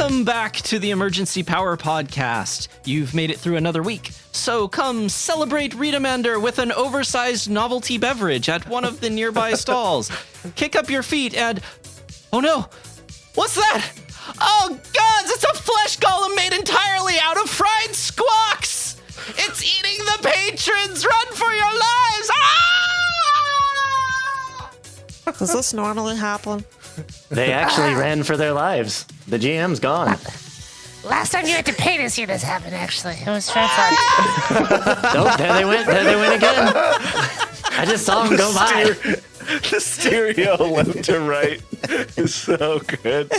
Welcome back to the Emergency Power Podcast. You've made it through another week, so come celebrate Reetamander with an oversized novelty beverage at one of the nearby stalls. Kick up your feet and... Oh no! What's that? Oh gods, it's a flesh golem made entirely out of fried squawks! It's eating the patrons! Run for your lives! Ah! Does this normally happen? They actually ran for their lives. The GM's gone. Last time you had to pay to see this happen, actually. It was very fun. Oh, there they went. There they went again. I just saw them go by. The stereo left to right is so good.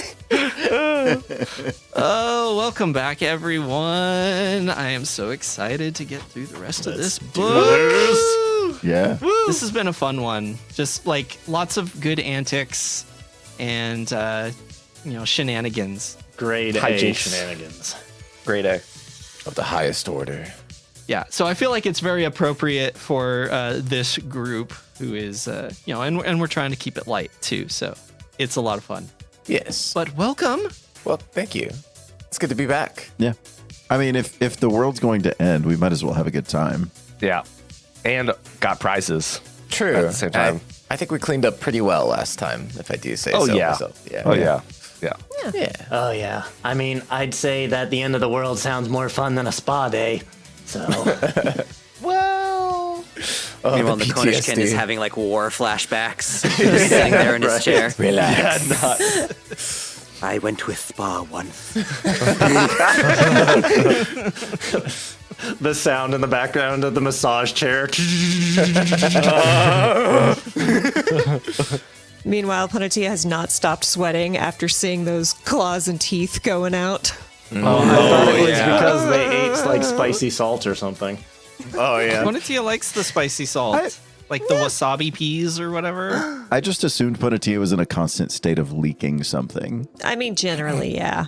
Oh, welcome back, everyone. I am so excited to get through the rest of this book. Yeah. This has been a fun one. Just like lots of good antics and, shenanigans. Grade A Hijinks. shenanigans. Grade A. Of the highest order. Yeah, so I feel like it's very appropriate for this group who is, and we're trying to keep it light too, so it's a lot of fun. Yes. But welcome. Well, thank you. It's good to be back. Yeah. I mean, if the world's going to end, we might as well have a good time. Yeah. And got prizes. True. At the same time. I think we cleaned up pretty well last time, if I do say Oh, so yeah. myself. Yeah. Oh, yeah. Yeah. Yeah. Oh, yeah. I mean, I'd say that the end of the world sounds more fun than a spa day. So, Well. Oh, Meanwhile, the Konishkin is having like war flashbacks, sitting there in his chair. Relax. I went to a spa once. the sound in the background of the massage chair. Meanwhile, Punatia has not stopped sweating after seeing those claws and teeth going out. I thought it was because they ate like spicy salt or something. Oh, yeah. Punatia likes the spicy salt, like the wasabi peas or whatever. I just assumed Punatia was in a constant state of leaking something. I mean, generally, yeah.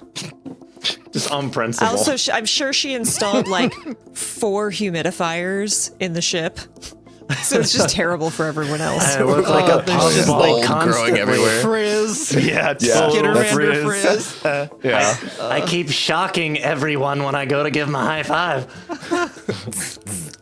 Just unprincipled. Also, I'm sure she installed like 4 humidifiers in the ship. So it's just terrible for everyone else. It looks like a there's just puzzle mold growing everywhere. Frizz. Yeah. Skittermander Frizz. Yeah. I keep shocking everyone when I go to give them a high five.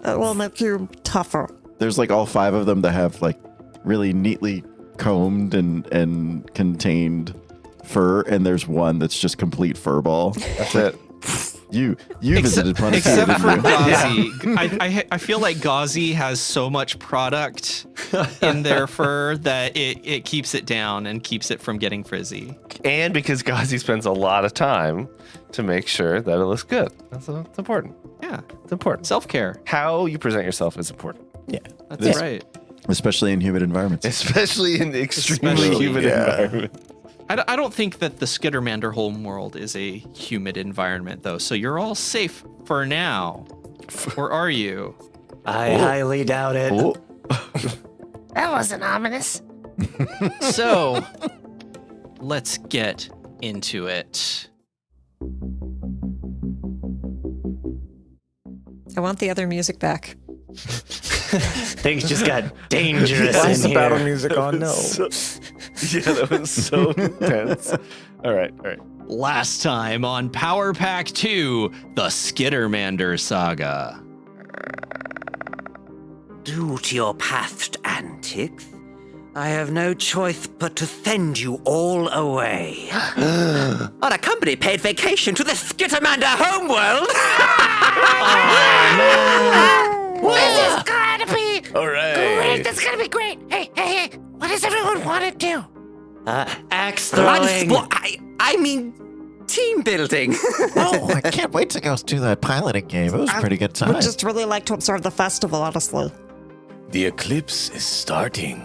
It will make you tougher. There's like all 5 of them that have like really neatly combed and contained fur, and there's one that's just complete fur ball. That's it. You visited Punatia, Except didn't for you? Gauzy. I feel like Gauzy has so much product in their fur that it keeps it down and keeps it from getting frizzy. And because Ghazi spends a lot of time to make sure that it looks good. That's important. Yeah, It's important. self-care. How you present yourself is important. Yeah. That's right. Especially in humid environments. Especially in extremely Especially, humid yeah. environment. I don't think that the Skittermander homeworld is a humid environment, though, so you're all safe for now. Or are you? I highly doubt it. Oh, That wasn't ominous. So, let's get into it. I want the other music back. Things just got dangerous Why in is the here. battle music on? No. Yeah, that was so intense. All right. Last time on Power Pack 2, the Skittermander Saga. Due to your past antics, I have no choice but to send you all away. On a company-paid vacation to the Skittermander homeworld! This is gonna be All right. great. This is gonna be great. Hey. What does everyone want to do? Axe throwing. I mean, team building. Oh, I can't wait to go do that piloting game. It was a pretty good time. Would just really like to observe the festival, honestly. The eclipse is starting.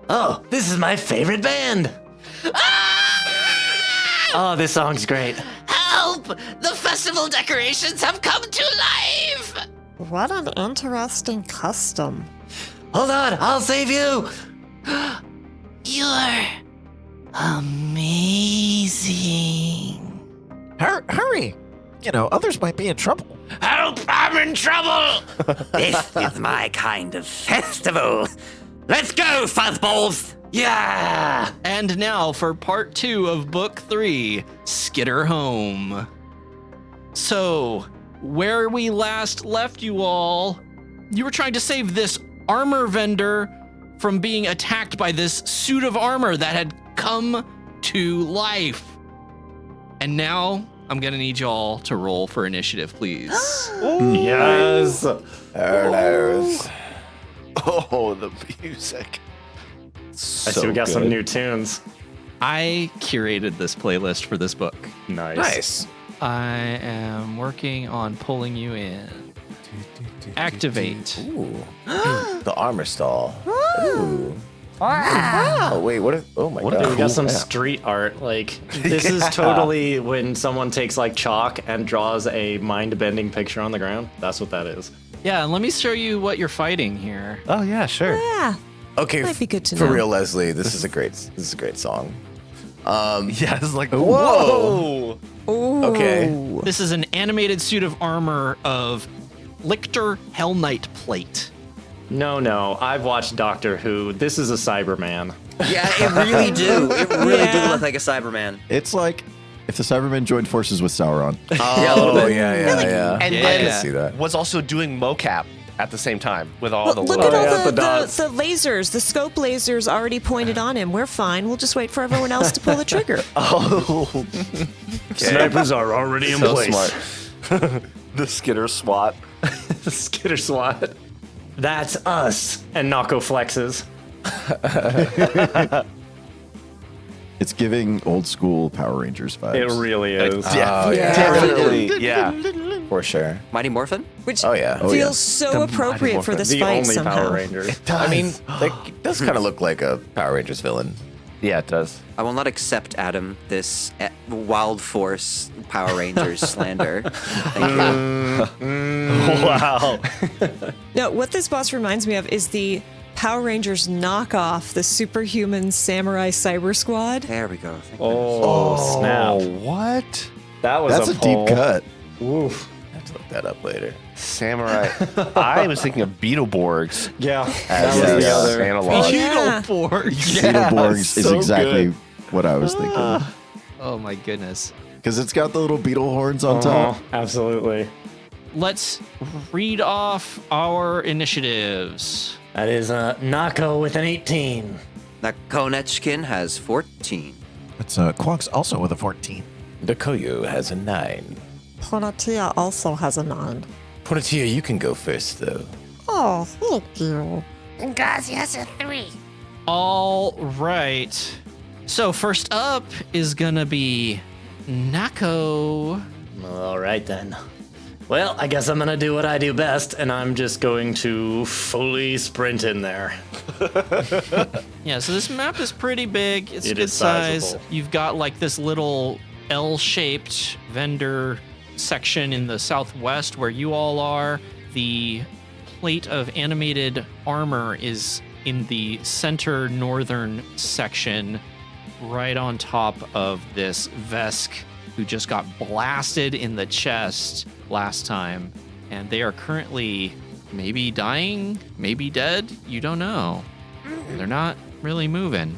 Oh, this is my favorite band. Oh, this song's great. Help! The festival decorations have come to life! What an interesting custom. Hold on, I'll save you. You're amazing. Hurry! You know, others might be in trouble. Help! I'm in trouble! This is my kind of festival. Let's go, fuzzballs! Yeah! And now for part 2 of book 3, Skitter Home. So, where we last left you all, you were trying to save this armor vendor from being attacked by this suit of armor that had come to life. And now I'm gonna need y'all to roll for initiative, please. Yes! Oh, the music. I see we got some new tunes. I curated this playlist for this book. Nice. I am working on pulling you in. Activate. Ooh. The armor stall. Ooh. Wow. Wait, what if... Oh, my God. Dude, we got some Yeah. street art. Like, this is totally when someone takes, like, chalk and draws a mind-bending picture on the ground. That's what that is. Yeah, and let me show you what you're fighting here. Oh, yeah, sure. Yeah. Okay, Might be good to for know. real, Leslie, this is a great song. Yeah, it's like, Whoa. Ooh. Okay. This is an animated suit of armor of Lictor Hell Knight plate. No, I've watched Doctor Who. This is a Cyberman. Yeah, it really do. It really Yeah. do look like a Cyberman. It's like if the Cybermen joined forces with Sauron. Yeah, a little bit. Yeah. And Yeah. then I can see that. was also doing mocap at the same time with all Well, the look little... at all yeah, the, the dots. the lasers, the scope lasers already pointed on him. We're fine. We'll just wait for everyone else to pull the trigger. Oh, Snipers are already in so place. smart. The Skitter SWAT. Skitter SWAT. That's us. And Nako flexes. It's giving old school Power Rangers vibes. It really is. Definitely. Yeah. For sure. Mighty Morphin? Which Oh, yeah. feels so appropriate for this The fight only somehow. Power Ranger. I mean, like, it does kind of look like a Power Rangers villain. Yeah, it does. I will not accept, Adam, this Wild Force Power Rangers slander. Thank you. Wow. No, what this boss reminds me of is the Power Rangers knockoff, the Superhuman Samurai Cyber Squad. There we go. Thank Oh, snap. What? That was That's a pull. deep cut. Oof. I have to look that up later. Samurai. I was thinking of Beetleborgs Yeah. as Yeah. the Yeah. analog. Yeah. Beetleborgs is so exactly good. what I was thinking. Oh my goodness. Because it's got the little beetle horns on top. Absolutely. Let's read off our initiatives. That is Nako with an 18. Now, Konechkin has 14. It's Quox also with a 14. The Koyu has a 9. Ponatia also has a 9. Portia, you can go first, though. Oh, thank you. Ngazi has a 3. All right. So first up is gonna be Nako. All right, then. Well, I guess I'm going to do what I do best, and I'm just going to fully sprint in there. Yeah, so this map is pretty big. It's It good is size. sizable. You've got like this little L-shaped vendor section in the southwest where you all are. The plate of animated armor is in the center northern section, right on top of this Vesk, who just got blasted in the chest last time. And they are currently maybe dying, maybe dead. You don't know. They're not really moving.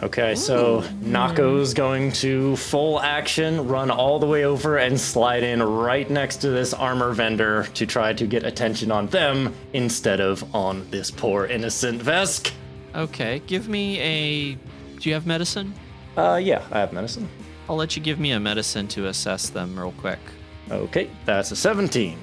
Okay, so Nako's going to full action, run all the way over and slide in right next to this armor vendor to try to get attention on them instead of on this poor innocent Vesk. Okay, give me a... Do you have medicine? Yeah, I have medicine. I'll let you give me a medicine to assess them real quick. Okay, that's a 17.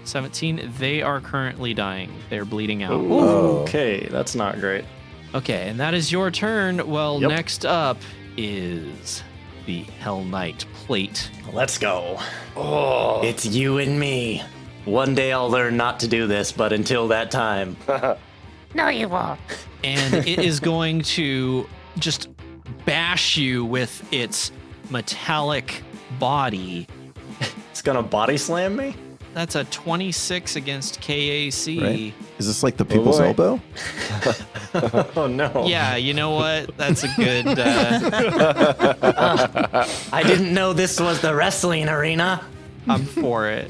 17, they are currently dying. They're bleeding out. Okay, that's not great. Okay, and that is your turn. Well, Yep. next up is the Hell Knight plate. Let's go. Oh, it's you and me. One day I'll learn not to do this, but until that time. No, you won't. And it is going to just bash you with its metallic body. It's gonna body slam me? That's a 26 against KAC. Right? Is this like the people's boy. elbow? Oh no. Yeah, you know what? That's a good... I didn't know this was the wrestling arena. I'm for it.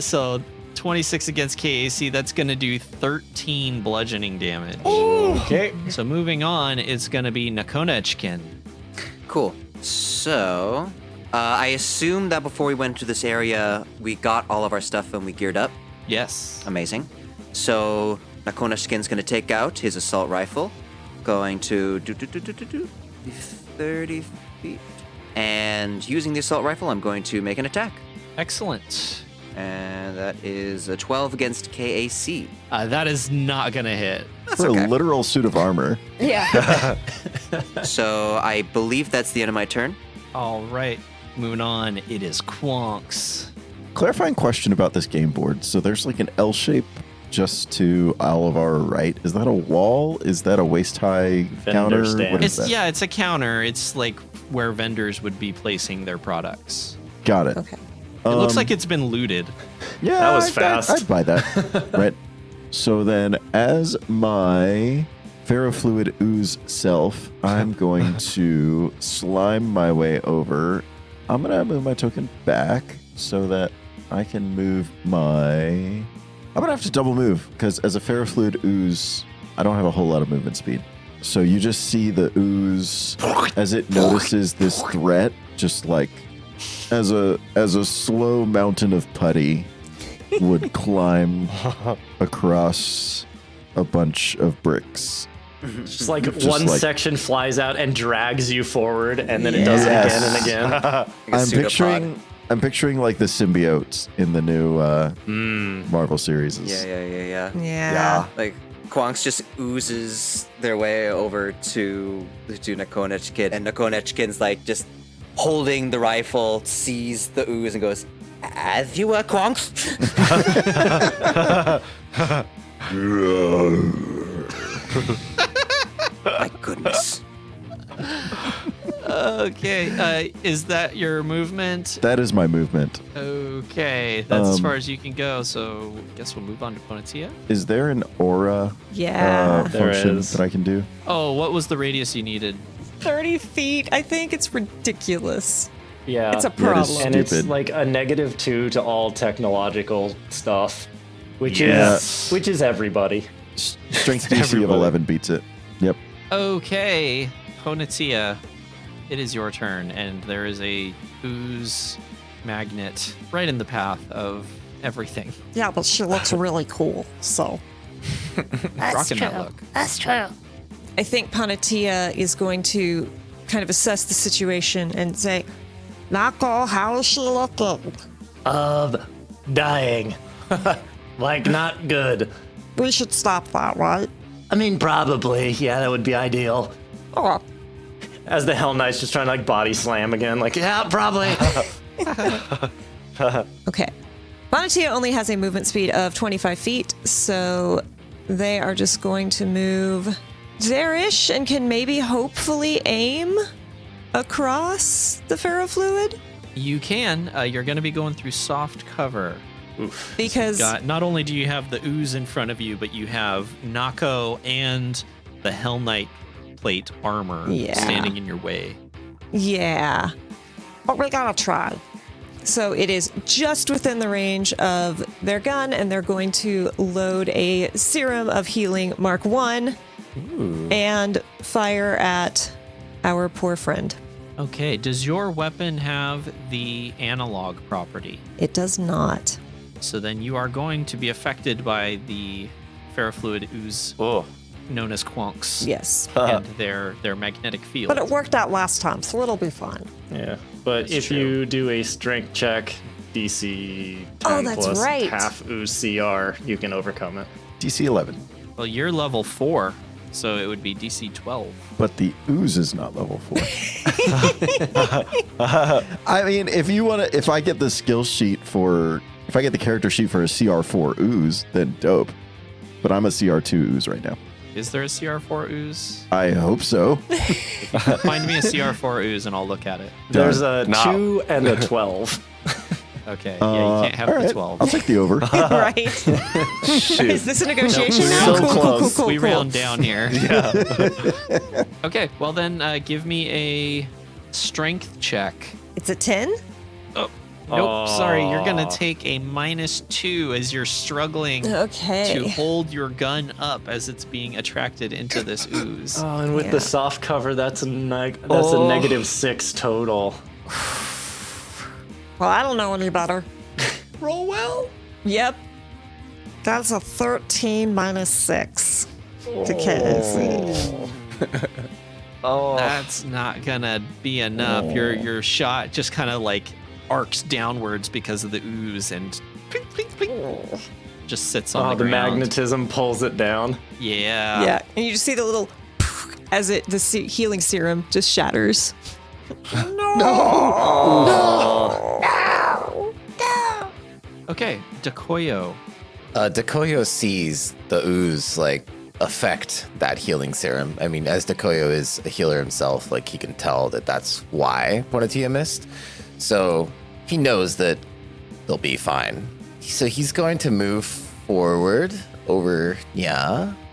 So 26 against KAC. That's going to do 13 bludgeoning damage. Okay. So moving on, it's going to be Nakonechkin. Cool. So, I assume that before we went to this area, we got all of our stuff and we geared up. Yes. Amazing. So, Nakonechkin's going to take out his assault rifle, going to 30 feet. And using the assault rifle, I'm going to make an attack. Excellent. And that is a 12 against KAC. That is not going to hit. For okay. a literal suit of armor. Yeah. So I believe that's the end of my turn. All right. Moving on, it is Quonks. Clarifying question about this game board. So there's like an L shape just to all of our right. Is that a wall? Is that a waist-high counter? stand. What is It's that? it's a counter. It's like where vendors would be placing their products. Got it. Okay. It looks like it's been looted. Yeah, That was I'd fast. buy that. Right. So then, as my ferrofluid ooze self, I'm going to slime my way over. I'm going to move my token back so that I can move my... I'm going to have to double move because as a ferrofluid ooze, I don't have a whole lot of movement speed. So you just see the ooze as it notices this threat, just like as a slow mountain of putty would climb across a bunch of bricks. Just like Just one like- section flies out and drags you forward, and then it does it again and again. Like a I'm pseudopod. picturing like the symbiotes in the new Marvel series. Yeah. Yeah. Like Quonks just oozes their way over to Nakonechkin, and Nakonechkin's like just holding the rifle, sees the ooze, and goes, "As you were, Quonks." My goodness. Okay. Is that your movement? That is my movement. Okay. That's as far as you can go. So I guess we'll move on to Ponatia. Is there an aura Yeah. There function is. that I can do? Oh, what was the radius you needed? 30 feet. I think it's ridiculous. Yeah. It's a That problem. is And it's stupid. like a -2 to all technological stuff, which Yeah. is everybody. Strength DC of Everybody. 11 beats it. Yep. Okay. Ponatia, it is your turn, and there is a ooze magnet right in the path of everything. Yeah, but she looks really cool. So That's Rocking true. that look. That's true. I think Panatia is going to kind of assess the situation and say, Nako, how is she looking? Dying. Like, not good. We should stop that, right? I mean, probably. Yeah, that would be ideal. Oh, As the Hell Knight's just trying to like body slam again, like, yeah, probably. okay. Panatia only has a movement speed of 25 feet, so they are just going to move there-ish and can maybe hopefully aim across the ferrofluid. You can. You're going to be going through soft cover. Because Not only do you have the ooze in front of you, but you have Nako and the Hell Knight plate armor Yeah. standing in your way. yeah. But we gotta try. So it is just within the range of their gun, and they're going to load a Serum of Healing Mark 1 and fire at our poor friend. Okay, does your weapon have the analog property? It does not. So then you are going to be affected by the ferrofluid ooze Oh, known as Quonks Yes. and their magnetic field. But it worked out last time, so it'll be fine. Yeah, but if you do a strength check, DC 10 Oh, that's plus right. half ooze CR, you can overcome it. DC 11. Well, you're level 4, so it would be DC 12. But the ooze is not level 4. I mean, if I get the skill sheet if I get the character sheet for a CR4 ooze, then dope. But I'm a CR2 ooze right now. Is there a CR4 ooze? I hope so. Find me a CR4 ooze and I'll look at it. There's a No. 2 and a 12. Okay, yeah, you can't have all the right, 12. I'll take the over. Right? shoot. Is this a negotiation No, now? so Cool, cool, cool, close. cool, we cool. round down here. Okay, well then give me a strength check. It's a 10? Nope, sorry. You're going to take a -2 as you're struggling Okay. to hold your gun up as it's being attracted into this ooze. Oh, and with Yeah. the soft cover, that's a -6 total. Well, I don't know any better. Roll well. Yep. That's a 13 minus 6 to KC. Oh, That's not going to be enough. Your shot just kind of like arcs downwards because of the ooze and plink, plink, plink, just sits on the The ground. magnetism pulls it down. Yeah. Yeah, and you just see the little as the healing serum just shatters. Okay, Dekoyo. Dekoyo sees the ooze like affect that healing serum. I mean, as Dekoyo is a healer himself, like he can tell that that's why Ponatia missed. So he knows that they'll be fine. So he's going to move forward over,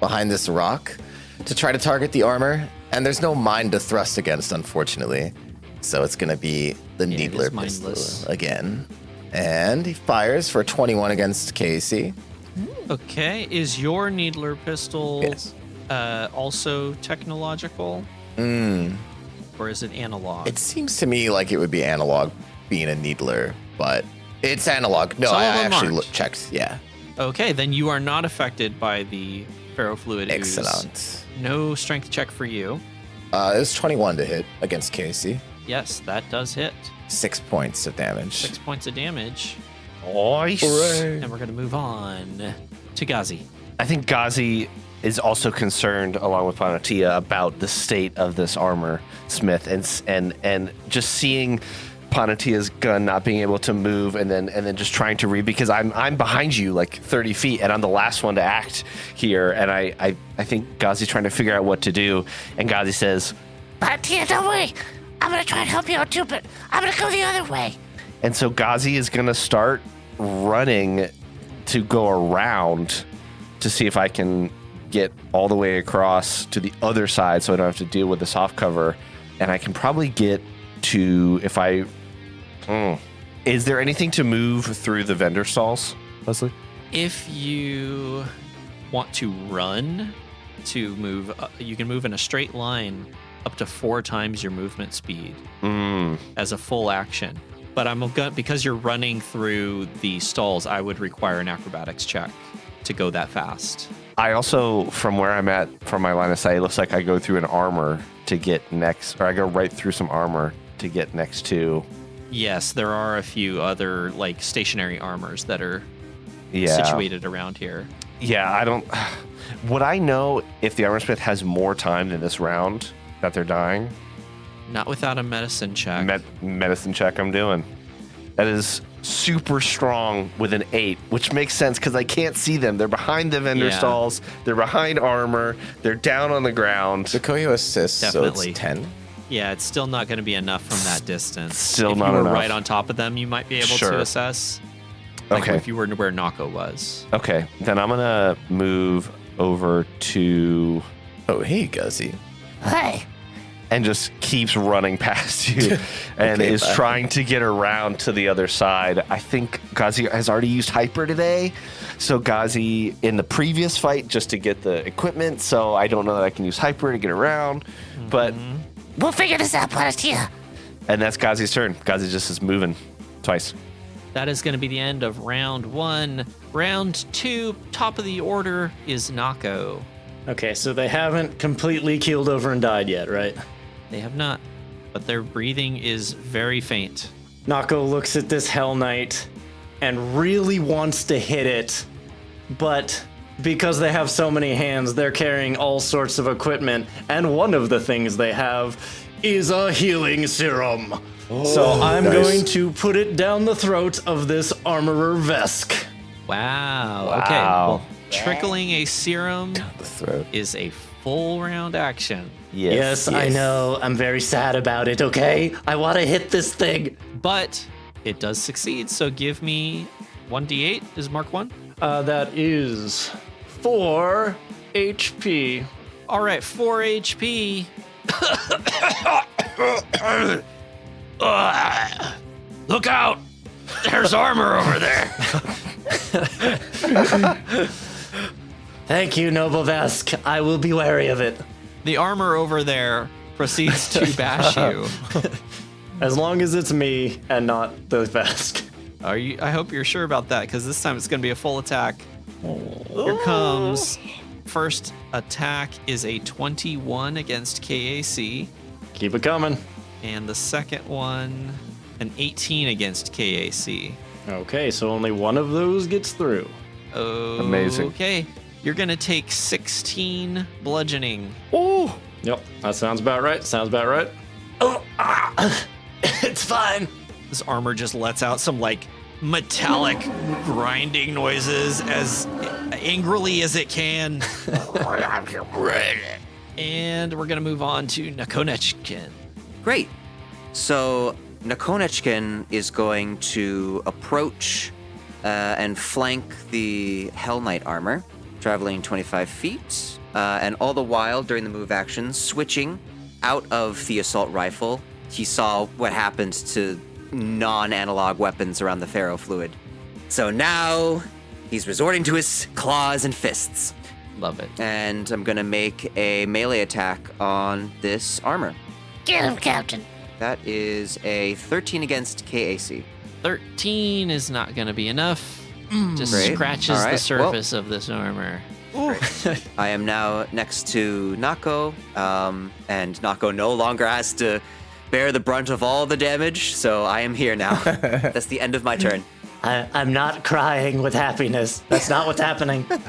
behind this rock to try to target the armor. And there's no mine to thrust against, unfortunately. So it's going to be the Yeah, it Needler is mindless. pistol again. And he fires for 21 against Casey. Okay, is your Needler pistol Yes. also technological? Or is it analog? It seems to me like it would be analog being a Needler, but it's analog. No, Some I of them actually aren't. checked. Yeah. Okay, then you are not affected by the ferrofluid ooze. Excellent. No strength check for you. It was 21 to hit against Casey. Yes, that does hit. 6 points of damage. 6 points of damage. nice. And we're going to move on to Ghazi. I think Ghazi is also concerned, along with Panatia, about the state of this armor smith, and just seeing Panatia's gun not being able to move, and then just trying to read, because I'm behind you like 30 feet, and I'm the last one to act here, and I think Ghazi's trying to figure out what to do, and Ghazi says, Tia, don't worry. I'm gonna try and help you out too, but I'm gonna go the other way. and so Ghazi is gonna start running to go around to see if I can get all the way across to the other side so I don't have to deal with the soft cover. And I can probably get to, if I... Is there anything to move through the vendor stalls, Leslie? If you want to run to move, you can move in a straight line up to 4 times your movement speed as a full action. But because you're running through the stalls, I would require an acrobatics check to go that fast. I also, from where I'm at, from my line of sight, it looks like I go through an armor to get next, or I go right through some armor to get next to... Yes, there are a few other like stationary armors that are Yeah. situated around here. Yeah, I don't... Would I know if the armor smith has more time than this round that they're dying? Not without a medicine check. Medicine check I'm doing. That is super strong with an 8, which makes sense because I can't see them. They're behind the vendor Yeah. stalls. They're behind armor. They're down on the ground. Dekoyo assists, Definitely. so it's 10. Yeah, it's still not going to be enough from that distance. Still if not you were enough. right on top of them, you might be able Sure. to assess. Like Okay. if you were where Nako was. Okay, then I'm going to move over to... Oh, hey, Guzzy. Hey, and just keeps running past you and Okay, is bye. trying to get around to the other side. I think Ghazi has already used Hyper today. So Ghazi in the previous fight just to get the equipment. So I don't know that I can use Hyper to get around. But, we'll figure this out, Tia. and that's Ghazi's turn. Ghazi just is moving twice. That is going to be the end of round 1. Round 2, top of the order, is Nako. Okay, so they haven't completely keeled over and died yet, right? They have not, but their breathing is very faint. Nako looks at this Hell Knight and really wants to hit it, but because they have so many hands, they're carrying all sorts of equipment, and one of the things they have is a healing serum. So I'm nice. going to put it down the throat of this armorer Vesk. Wow. Okay. Wow. Well, trickling a serum The throat. is a full round action, Yes, I know. I'm very sad about it, okay? I want to hit this thing. but it does succeed. So give me 1d8 is mark 1. That is 4 HP. All right, 4 HP. Look out! There's armor over there. Thank you, Noble Vesk. I will be wary of it. The armor over there proceeds to bash you. As long as it's me and not the Vesk. Are you? I hope you're sure about that, because this time it's going to be a full attack. Here comes. First attack is a 21 against KAC. Keep it coming. And the second one, an 18 against KAC. Okay, so only one of those gets through. Amazing. Okay. You're going to take 16 bludgeoning. Oh! Yep, that sounds about right. Sounds about right. Oh, it's fine. This armor just lets out some, like, metallic grinding noises as angrily as it can. And we're going to move on to Nakonechkin. Great. So Nakonechkin is going to approach and flank the Hell Knight armor, traveling 25 feet, and all the while during the move action, switching out of the assault rifle. He saw what happened to non-analog weapons around the ferrofluid. So now he's resorting to his claws and fists. Love it. And I'm gonna make a melee attack on this armor. Get him, Captain. That is a 13 against KAC. 13 is not going to be enough. Just Great. scratches All the right, surface of this armor. I am now next to Nako, and Nako no longer has to bear the brunt of all the damage, so I am here now. That's the end of my turn. I'm not crying with happiness. That's not what's happening. Get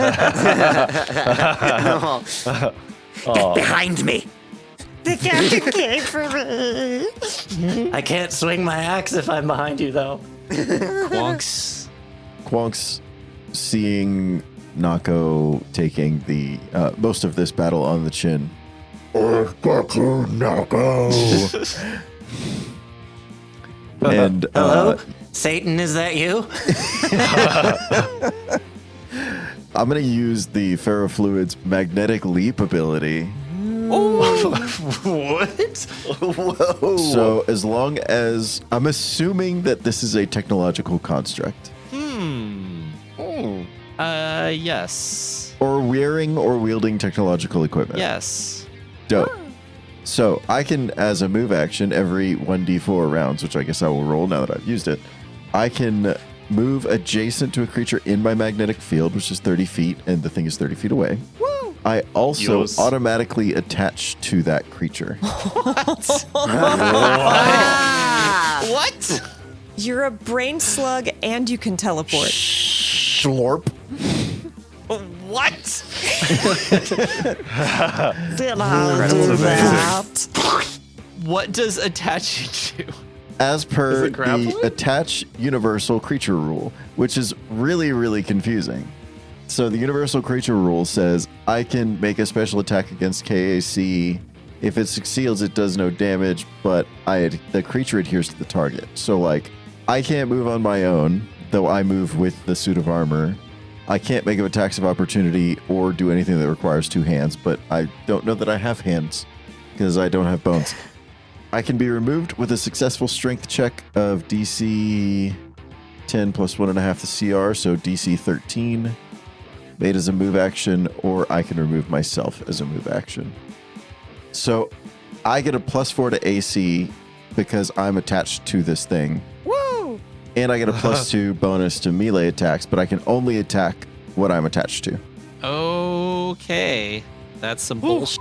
behind me! The captain came for me. I can't swing my axe if I'm behind you, though. Quonk's seeing Nako taking the most of this battle on the chin. I've got you, Nako. And Hello? Satan, is that you? I'm going to use the ferrofluid's magnetic leap ability. What? Whoa. So as long as I'm assuming that this is a technological construct. Yes. Or wearing or wielding technological equipment. Yes. Dope. So I can, as a move action, every 1d4 rounds, which I guess I will roll now that I've used it, I can move adjacent to a creature in my magnetic field, which is 30 feet, and the thing is 30 feet away. Woo! I also automatically attach to that creature. What? You're a brain slug and you can teleport. Slorp. What? Then I'll do that. What does attaching do? As per Is it grappling? the attach universal creature rule, which is really, really confusing. So the universal creature rule says I can make a special attack against KAC. If it succeeds, it does no damage, but the creature adheres to the target. So, like, I can't move on my own, though I move with the suit of armor. I can't make attacks of opportunity or do anything that requires two hands, but I don't know that I have hands because I don't have bones. I can be removed with a successful strength check of DC 10 plus 1.5 the CR, so DC 13, made as a move action, or I can remove myself as a move action. So I get a +4 to AC because I'm attached to this thing. Woo! And I get a +2 bonus to melee attacks, but I can only attack what I'm attached to. Okay. That's some bullshit.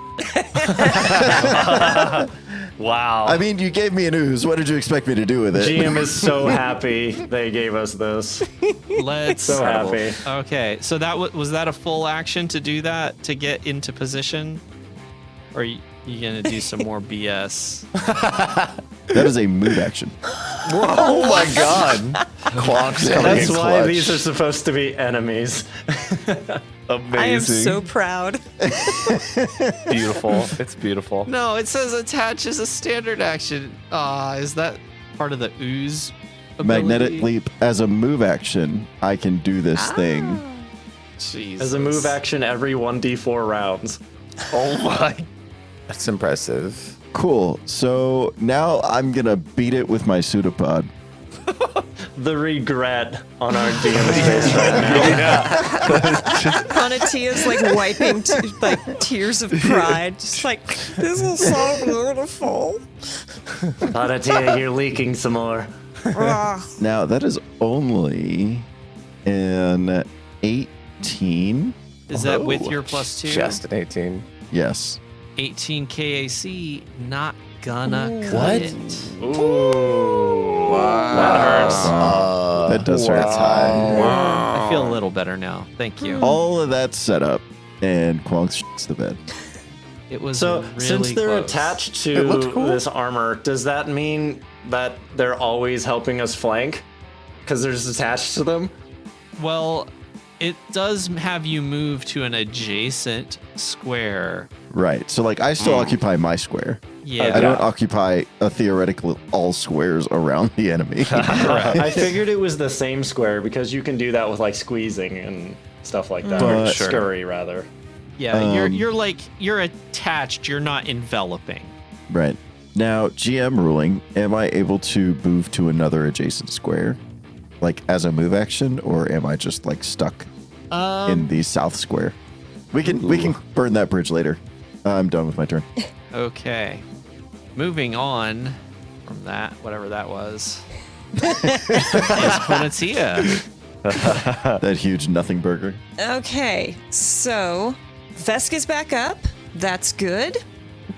Wow. I mean, you gave me an ooze. What did you expect me to do with it? GM is so happy they gave us this. Let's. So happy. Okay. So that was that a full action to do that, to get into position? Or you going to do some more BS? That is a move action. Oh my god. Clock's coming That's in why clutch. these are supposed to be enemies. Amazing. I am so proud. beautiful. It's beautiful. No, it says attach is a standard action. Is that part of the ooze ability? Magnetic leap as a move action. I can do this thing. Jesus. As a move action every 1d4 rounds. Oh my. That's impressive. Cool. So now I'm gonna beat it with my pseudopod. the regret on our DM's face right now. Panatia's like wiping like tears of pride, just like, this is so beautiful. Panatia, you're leaking some more. Now, that is only an 18. Is that with your +2? Just an 18. Yes. 18 KAC, not gonna cut What? it. Ooh. That hurts. That does hurt. I feel a little better now. Thank you. All of that set up, and Quonk shits the bed. It was So, really since they're close. attached It looked to cool. this armor, does that mean that they're always helping us flank? Because they're just attached to them? Well, it does have you move to an adjacent square. Right. So, like, I still occupy my square. Yeah. I don't occupy a theoretical all squares around the enemy. I figured it was the same square because you can do that with like squeezing and stuff like that. But- or scurry, rather. Yeah, you're attached. You're not enveloping. Right. Now, GM ruling, am I able to move to another adjacent square? Like, as a move action, or am I just, like, stuck in the south square? We can burn that bridge later. I'm done with my turn. Okay. Moving on from that, whatever that was, is Panatia. That huge nothing burger. Okay, so Vesk is back up. That's good.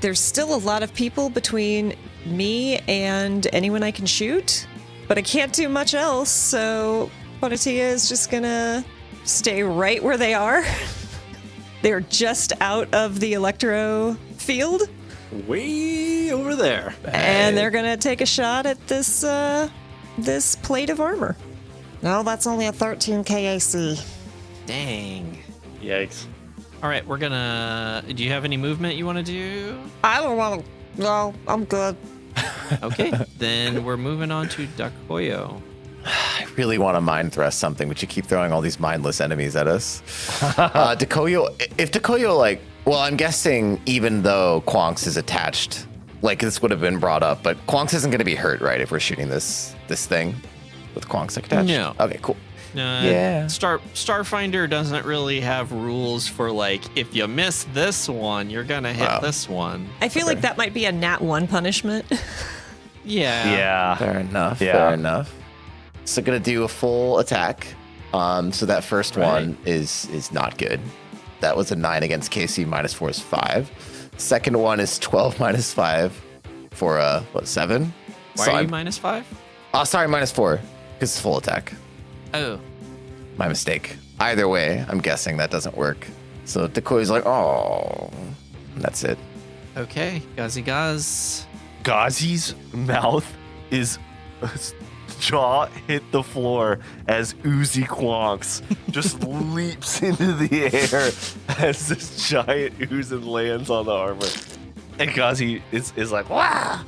There's still a lot of people between me and anyone I can shoot, but I can't do much else, so Panatia is just gonna stay right where they are. They're just out of the electro field, Way over there. and they're gonna take a shot at this this plate of armor. No, that's only a 13 KAC. Dang. Yikes. All right, we're gonna. Do you have any movement you want to do? I don't want to. No, I'm good. Okay, then we're moving on to Dakoyo. I really want to mind thrust something, but you keep throwing all these mindless enemies at us. Dakoyo, if Dakoyo, like, well, I'm guessing even though Quonks is attached, like this would have been brought up, but Quonks isn't going to be hurt, right? If we're shooting this thing with Quonks attached. No. Okay, cool. Yeah. Starfinder doesn't really have rules for like if you miss this one, you're gonna hit this one. I feel like that might be a nat 1 punishment. Yeah. Yeah. Fair enough. Yeah. Fair enough. So gonna do a full attack. So that first one is not good. That was a 9 against KC. -4 is 5. Second one is 12 -5 for a 7. Why So are you I'm- -5? Oh, sorry, -4 because it's full attack. Oh. My mistake. Either way, I'm guessing that doesn't work. So Dakoi's like, oh, and that's it. Okay. Gazi Gaz. Ghazi's mouth is jaw hit the floor as Uzi Quonks just leaps into the air as this giant ooze and lands on the armor. And Ghazi is like, wow.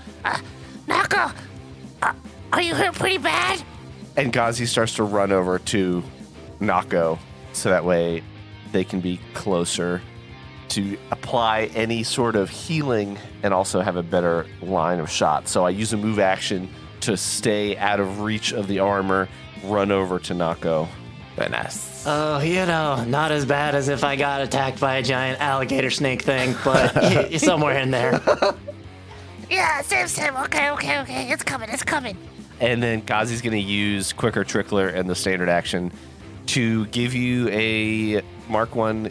Nako, are you hurt pretty bad? And Ghazi starts to run over to Nako so that way they can be closer to apply any sort of healing and also have a better line of shot. So I use a move action to stay out of reach of the armor, run over to Nako. Very nice. Oh, not as bad as if I got attacked by a giant alligator snake thing, but somewhere in there. Yeah, same. Okay. It's coming. And then Ghazi's going to use Quicker Trickler and the standard action to give you a Mark 1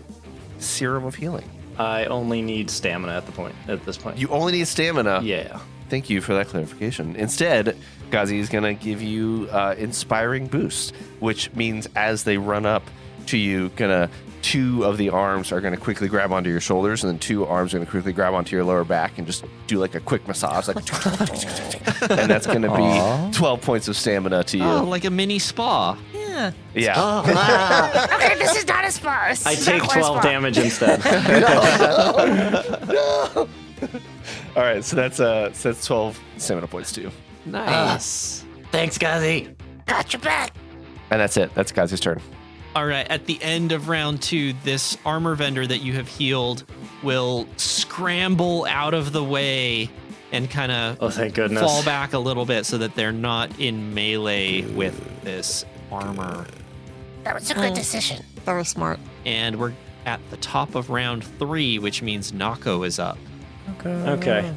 Serum of Healing. I only need stamina at this point. You only need stamina. Yeah. Thank you for that clarification. Instead, Ghazi is going to give you Inspiring Boost, which means as they run up to you, two of the arms are going to quickly grab onto your shoulders, and then 2 arms are going to quickly grab onto your lower back and just do like a quick massage, like, and that's going to be 12 points of stamina to you. Oh, like a mini spa. Yeah. Yeah. Okay, this is not a spa. I take 12 damage instead. All right, so that's 12 stamina points to you, Nice. Thanks, Ghazi. Got your back. and that's it. That's Ghazi's turn. All right, at the end of round 2, this armor vendor that you have healed will scramble out of the way and kind of Oh, thank goodness. fall back a little bit so that they're not in melee with this armor. That was a good decision. That was smart. And we're at the top of round 3, which means Nako is up. Okay.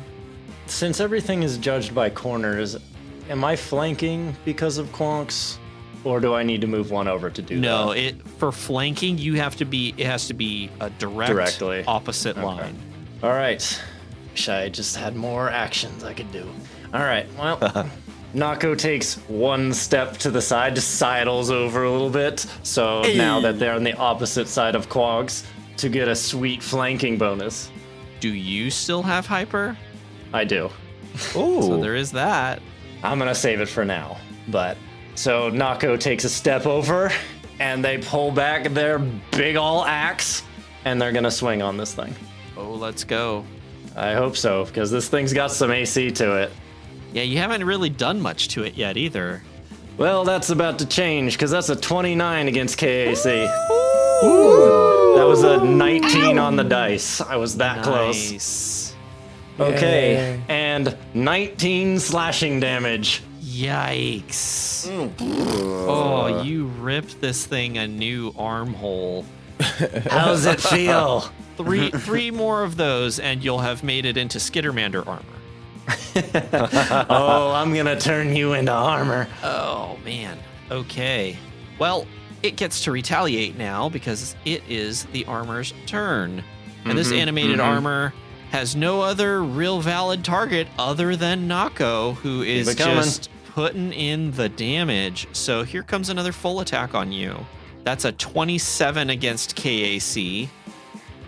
Since everything is judged by corners, am I flanking because of Quonks? Or do I need to move one over to do No, that? for flanking, it has to be a Directly. opposite line. All right. Wish I just had more actions I could do. All right. Well, Nako takes one step to the side, just sidles over a little bit. So now that they're on the opposite side of Quogs, to get a sweet flanking bonus. Do you still have hyper? I do. So there is that. I'm gonna save it for now. But so Nako takes a step over, and they pull back their big ol' axe, and they're gonna swing on this thing. Oh, let's go. I hope so, because this thing's got some AC to it. Yeah, you haven't really done much to it yet either. Well, that's about to change, because that's a 29 against KAC. That was a 19 on the dice. I was that close. Nice. Okay, and 19 slashing damage. Yikes. Oh, you ripped this thing a new armhole. How's it feel? Three more of those, and you'll have made it into Skittermander armor. Oh, I'm gonna turn you into armor. Oh, man. Okay. Well, it gets to retaliate now because it is the armor's turn. And this animated armor has no other real valid target other than Nako, who is Keep it coming. just putting in the damage. So here comes another full attack on you. That's a 27 against KAC.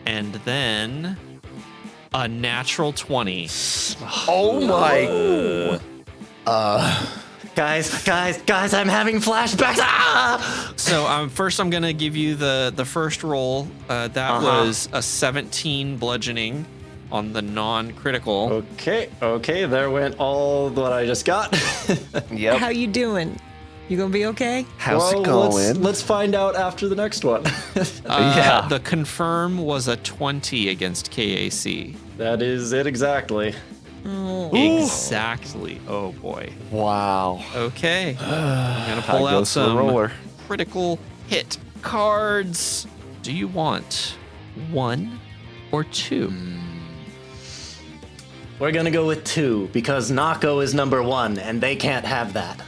And then a natural 20. Oh my. Guys, I'm having flashbacks. Ah! So first I'm going to give you the first roll. That was a 17 bludgeoning on the non-critical. Okay, there went all what I just got. Yep. How you doing? You gonna be okay? How's it going? Let's find out after the next one. Yeah. The confirm was a 20 against KAC. That is it exactly. Exactly. Oh boy. Wow. Okay. I'm gonna pull How out goes the some roller? critical hit cards. Do you want 1 or 2? We're gonna go with 2 because Nako is number 1 and they can't have that.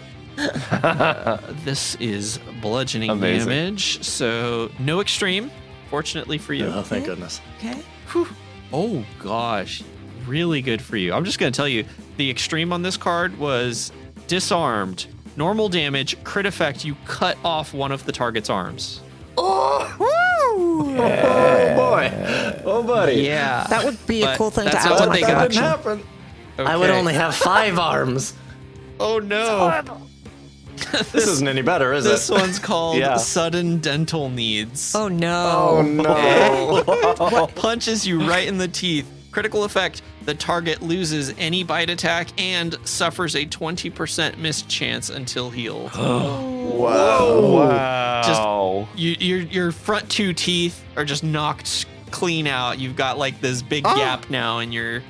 This is bludgeoning Amazing. damage, so no extreme, fortunately for you. Oh, thank goodness. Okay. Oh gosh, really good for you. I'm just gonna tell you, the extreme on this card was disarmed, normal damage, crit effect. You cut off one of the target's arms. Oh boy. Oh buddy. Yeah, That would be a but cool thing to that's add not to what my they got. collection. happen. I would Okay. only have 5 arms. Oh no. This isn't any better, is This it? one's called Yeah. sudden dental needs. Oh no. no. Punches you right in the teeth. Critical effect. The target loses any bite attack and suffers a 20% missed chance until healed. Wow. Your front 2 teeth are just knocked clean out. You've got like this big gap now in your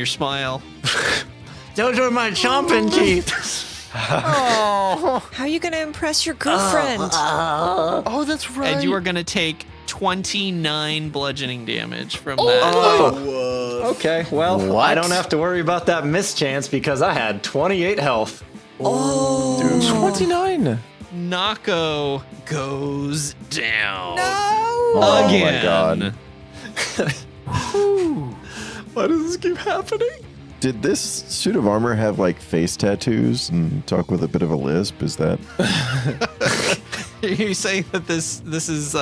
smile. Those are my chomping teeth. How are you gonna impress your girlfriend? Oh, that's right. And you are gonna take 29 bludgeoning damage from that. Okay, well, I What? don't have to worry about that mischance because I had 28 health. 29. Nako goes down. Oh Again. my god. Why does this keep happening? Did this suit of armor have like face tattoos and talk with a bit of a lisp? Is that You saying that this is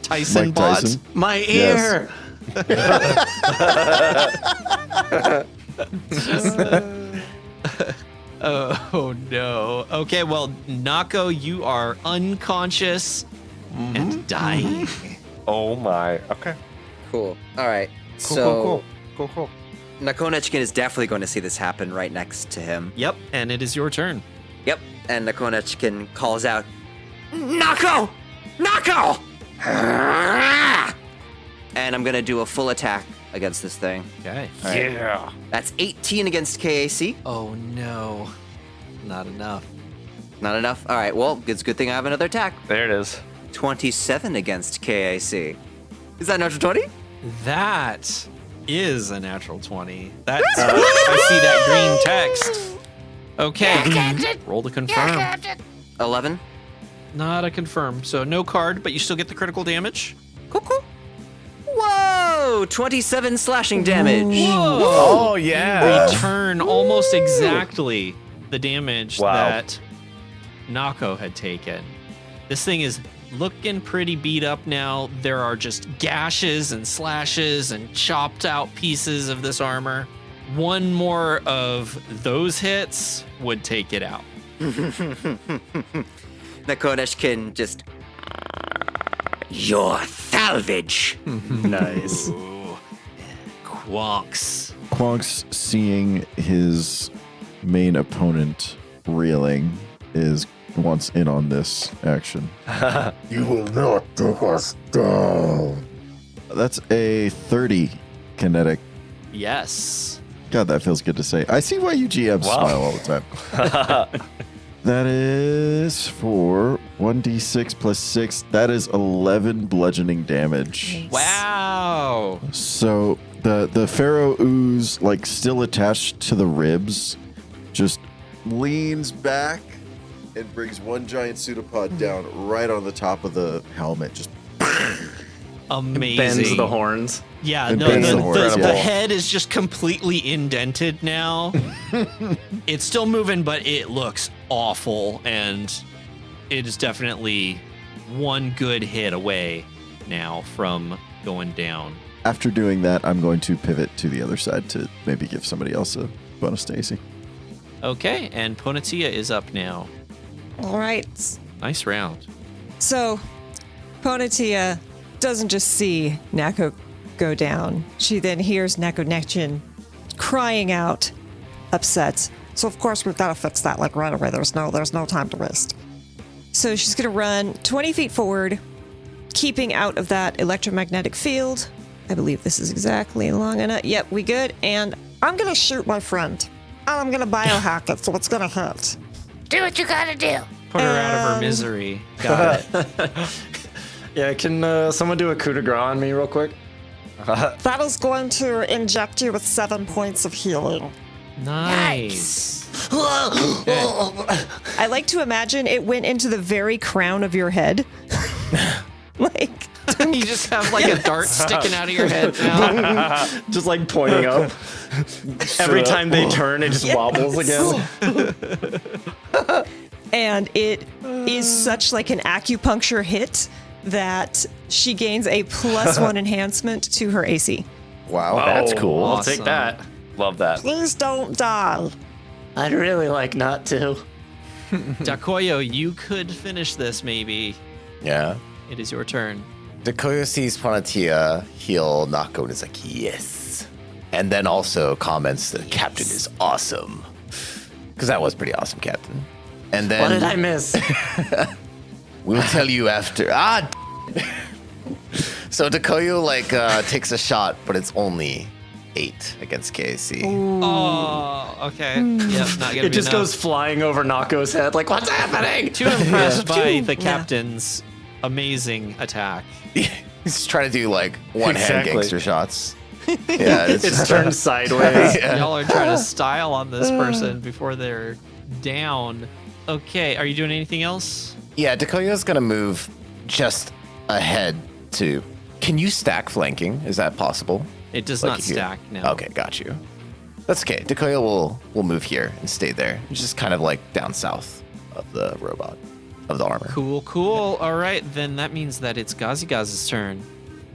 Tyson Mike bot? Tyson? My Yes. ear. Oh no. Okay, well, Nako, you are unconscious and dying. Oh my. Okay. Cool. All right. Cool. Nakonechkin is definitely going to see this happen right next to him. Yep, and it is your turn. Yep. And Nakonechkin calls out, Nako! Nako! And I'm going to do a full attack against this thing. Okay. Yeah. That's 18 against KAC. Oh no. Not enough. Not enough? All right, well, it's a good thing I have another attack. There it is. 27 against KAC. Is that natural 20? That is a natural 20. That's I see that green text. Okay. Roll to confirm. 11. Not a confirm. So no card, but you still get the critical damage. Cool. Whoa! 27 slashing damage. Oh, yeah. Return almost exactly the damage Wow. that Nako had taken. This thing is looking pretty beat up now. There are just gashes and slashes and chopped out pieces of this armor. One more of those hits would take it out. Nakonesh can just. Your salvage. Nice. Quonks. Quonks, seeing his main opponent reeling, wants in on this action. You will not take us down. That's a 30 kinetic. Yes. God, that feels good to say. I see why you GMs smile all the time. That is for 1d6 plus 6. That is 11 bludgeoning damage. Wow. So the Pharaoh ooze, like still attached to the ribs, just leans back and brings one giant pseudopod down right on the top of the helmet. Just Amazing. Bends the horns. Yeah, It no, bends the horns, the yeah. head is just completely indented now. It's still moving, but it looks awful, and it is definitely one good hit away now from going down. after doing that, I'm going to pivot to the other side to maybe give somebody else a bonus to AC. Okay, and Ponatia is up now. All right. Nice round. So, Ponatia doesn't just see Nako go down. She then hears Nakonechin crying out, upset. So of course we've got to fix that like right away. There's no time to waste. So she's gonna run 20 feet forward, keeping out of that electromagnetic field. I believe this is exactly long enough. Yep, we good. And I'm gonna shoot my friend. And I'm gonna biohack it, so it's gonna hurt. Do what you gotta do. Put her out of her misery. Got it. Yeah, can someone do a coup de grace on me real quick? That is going to inject you with 7 points of healing. Nice. I like to imagine it went into the very crown of your head. Like, You just have like a dart sticking out of your head now. Just like pointing up. Every time they turn, it just wobbles again. and it is such like an acupuncture hit that she gains a +1 enhancement to her AC. Wow, that's cool. I'll take that. Love that. Please don't die. I'd really like not to. Dakoyo, you could finish this maybe. Yeah. It is your turn. Dakoyo sees Panatia heal Nako and is like, yes. And then also comments, the captain is awesome. Because that was pretty awesome, Captain. And then What did I miss? we'll tell you after. So Dakoyo takes a shot, but it's only 8 against KC. Oh, okay. Yep, not gonna It be just enough. goes flying over Nako's head. Like, what's happening? Too impressed by the captain's amazing attack. He's trying to do like one-hand Exactly. gangster shots. Yeah, It's turned sideways. Y'all are trying to style on this person before they're down. Okay, are you doing anything else? Yeah, Dakoyo's gonna move just ahead to. Can you stack flanking? Is that possible? It does Like not if you- stack, no. Okay, got you. That's okay. Dakoyo will move here and stay there. It's just kind of like down south of the robot, of the armor. Cool. All right, then that means that it's Gazigaz's turn.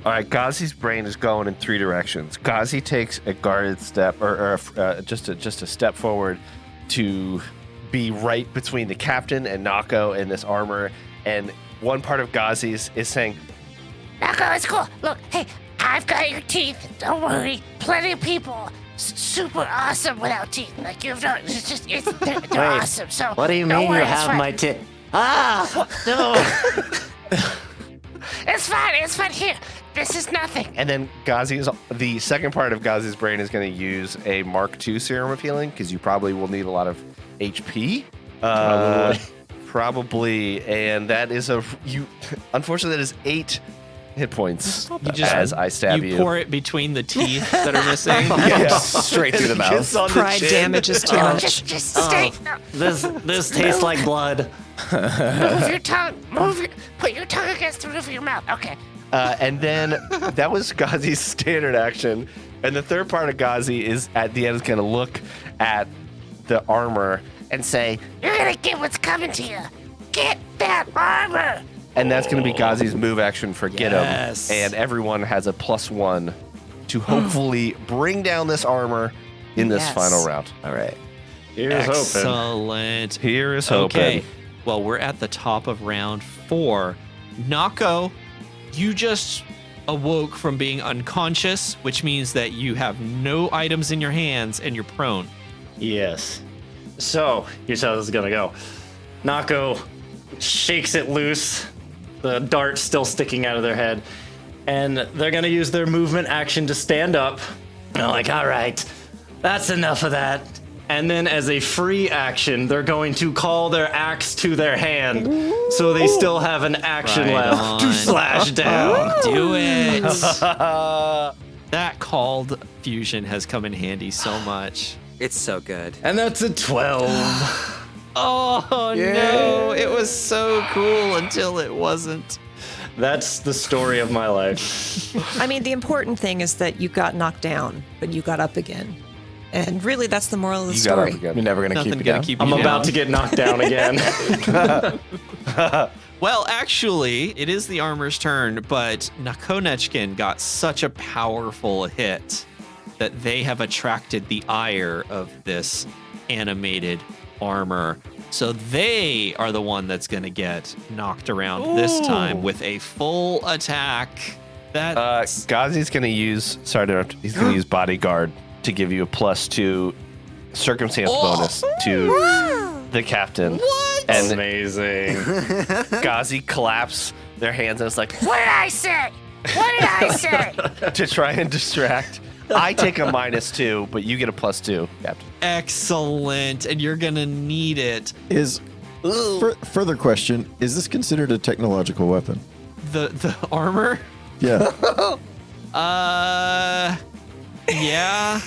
All right, Ghazi's brain is going in 3 directions. Ghazi takes a guarded step, or just a step forward to be right between the captain and Nako in this armor. And one part of Ghazi's is saying, Nako, it's cool. Look, hey, I've got your teeth. Don't worry. Plenty of people super awesome without teeth. Like you've done. They're Wait, awesome. So What do you don't mean worry, you it's have fine. my tit? Ah, no. It's fine. It's fine. Here, this is nothing. and then the second part of Ghazi's brain is going to use a Mark II serum of healing because you probably will need a lot of HP Probably, and that is unfortunately, that is 8 hit points as I stab you. You pour it between the teeth that are missing. Straight through the mouth. Pride damage is too much. Just stay. This tastes like blood. Move your tongue. Put your tongue against the roof of your mouth. Okay. And then that was Ghazi's standard action. And the third part of Ghazi is at the end is going to look at the armor and say, You're gonna get what's coming to you. Get that armor. and that's going to be Ghazi's move action for Get 'em. Yes. And everyone has a +1 to hopefully bring down this armor in this Yes. final round. All right. Here's hoping. Excellent. Here is hoping. Okay. Well, we're at the top of round 4. Nako, you just awoke from being unconscious, which means that you have no items in your hands and you're prone. Yes. So, here's how this is gonna go. Nako shakes it loose, the dart still sticking out of their head, and they're gonna use their movement action to stand up. They're like, all right, that's enough of that. And then as a free action, they're going to call their axe to their hand, so they still have an action Right left on. to slash down. Do it. That called fusion has come in handy so much. It's so good. And that's a 12. Oh no, it was so cool until it wasn't. That's the story of my life. I mean, the important thing is that you got knocked down, but you got up again. And really, that's the moral of the You got story. up again. You're never going to Nothing keep it gonna down. keep you I'm down. about to get knocked down again. Well, actually, it is the armor's turn, but Nakonechkin got such a powerful hit that they have attracted the ire of this animated armor. So they are the one that's going to get knocked around this time with a full attack. That's Ghazi's going to use, sorry to interrupt, he's going to use Bodyguard to give you a +2 circumstance bonus to the captain. What? And Amazing. Ghazi claps their hands and it's like, What did I say? What did I say? to try and distract. I take a -2, but you get a +2, Captain. excellent. And you're going to need it. Is further question: is this considered a technological weapon? The armor? Yeah. Yeah.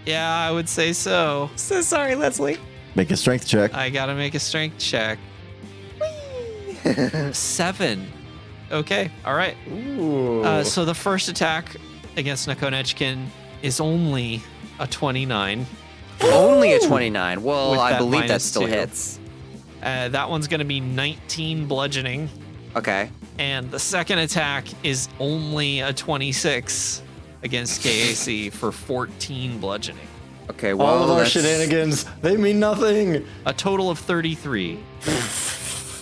Yeah, I would say so. So sorry, Leslie. Make a strength check. I gotta make a strength check. 7. Okay, all right. So the first attack against Nakonechkin is only a 29. Only a 29. Well, With I that believe that -2. still hits. That one's gonna be 19 bludgeoning. Okay. And the second attack is only a 26 against KAC for 14 bludgeoning. Okay, well, All of our that's shenanigans, they mean nothing. A total of 33.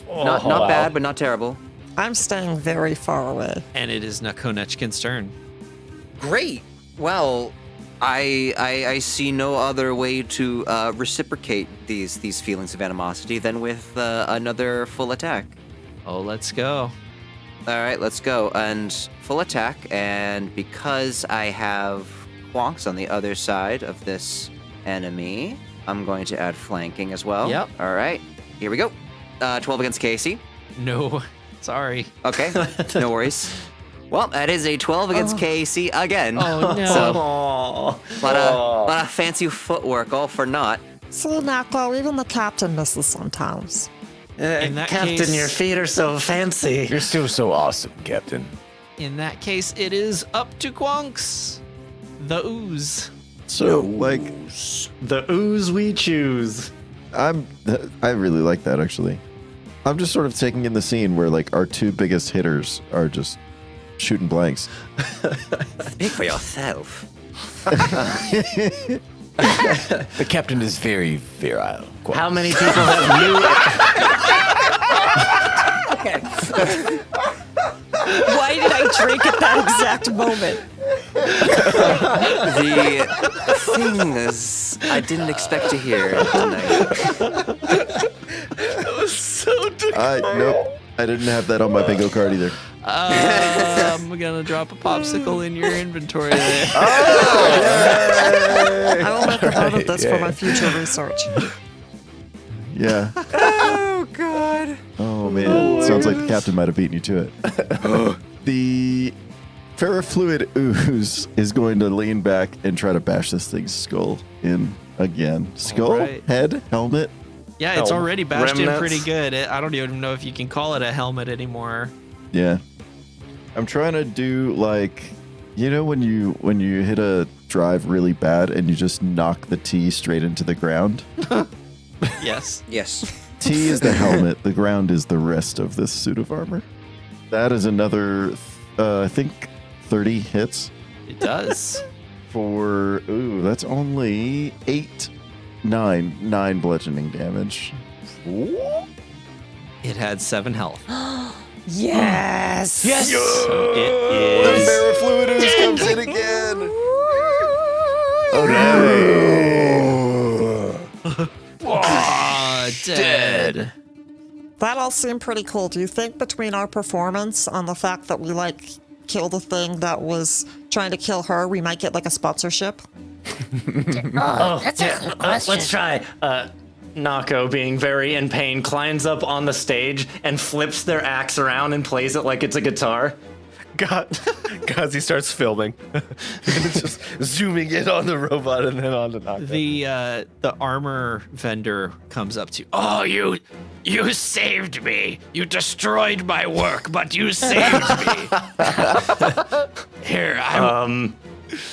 not bad, but not terrible. I'm staying very far away. And it is Nakonechkin's turn. Great. Well, I see no other way to reciprocate these feelings of animosity than with another full attack. Oh, let's go. All right, let's go. And full attack. And because I have Quonks on the other side of this enemy, I'm going to add flanking as well. Yep. All right, here we go. 12 against Casey. No, sorry. Okay, no worries. Well, that is a 12 against KAC again. Oh, no. So, Aww. lot of fancy footwork, all for naught. So, Nako, even the captain misses sometimes. In that Captain, case- your feet are so fancy. You're still so awesome, Captain. In that case, it is up to Quonks. The ooze. So, like, The ooze we choose. I really like that actually. I'm just sort of taking in the scene where like our two biggest hitters are just shooting blanks. Speak for yourself. The captain is very virile. How many people have you? Why did I drink at that exact moment? The things I didn't expect to hear tonight. Nope. I didn't have that on my bingo card either. I'm gonna drop a popsicle in your inventory there. I will make a note of this for my future research. Yeah. Oh God. god. Oh man, sounds like the captain might have beaten you to it. The ferrofluid ooze is going to lean back and try to bash this thing's skull in again. Skull, right. head, helmet. Yeah, it's already bashed in remnants. pretty good. I don't even know if you can call it a helmet anymore. Yeah, I'm trying to do like, you know, when you hit a drive really bad and you just knock the T straight into the ground. Yes. Yes. T is the helmet. The ground is the rest of this suit of armor. That is another, I think, 30 hits It does. for. Ooh, that's only 9 bludgeoning damage. It had 7 health. Yes. Yes. So it The is ferrofluid ooze comes in again. dead. That all seemed pretty cool. Do you think between our performance on the fact that we like killed the thing that was trying to kill her, we might get like a sponsorship? Oh, that's a good question. Let's try. Nako, being very in pain, climbs up on the stage and flips their axe around and plays it like it's a guitar. Gazi starts filming. Just zooming in on the robot and then on the Nako. The armor vendor comes up to you. Oh, you saved me. You destroyed my work, but you saved me. Here,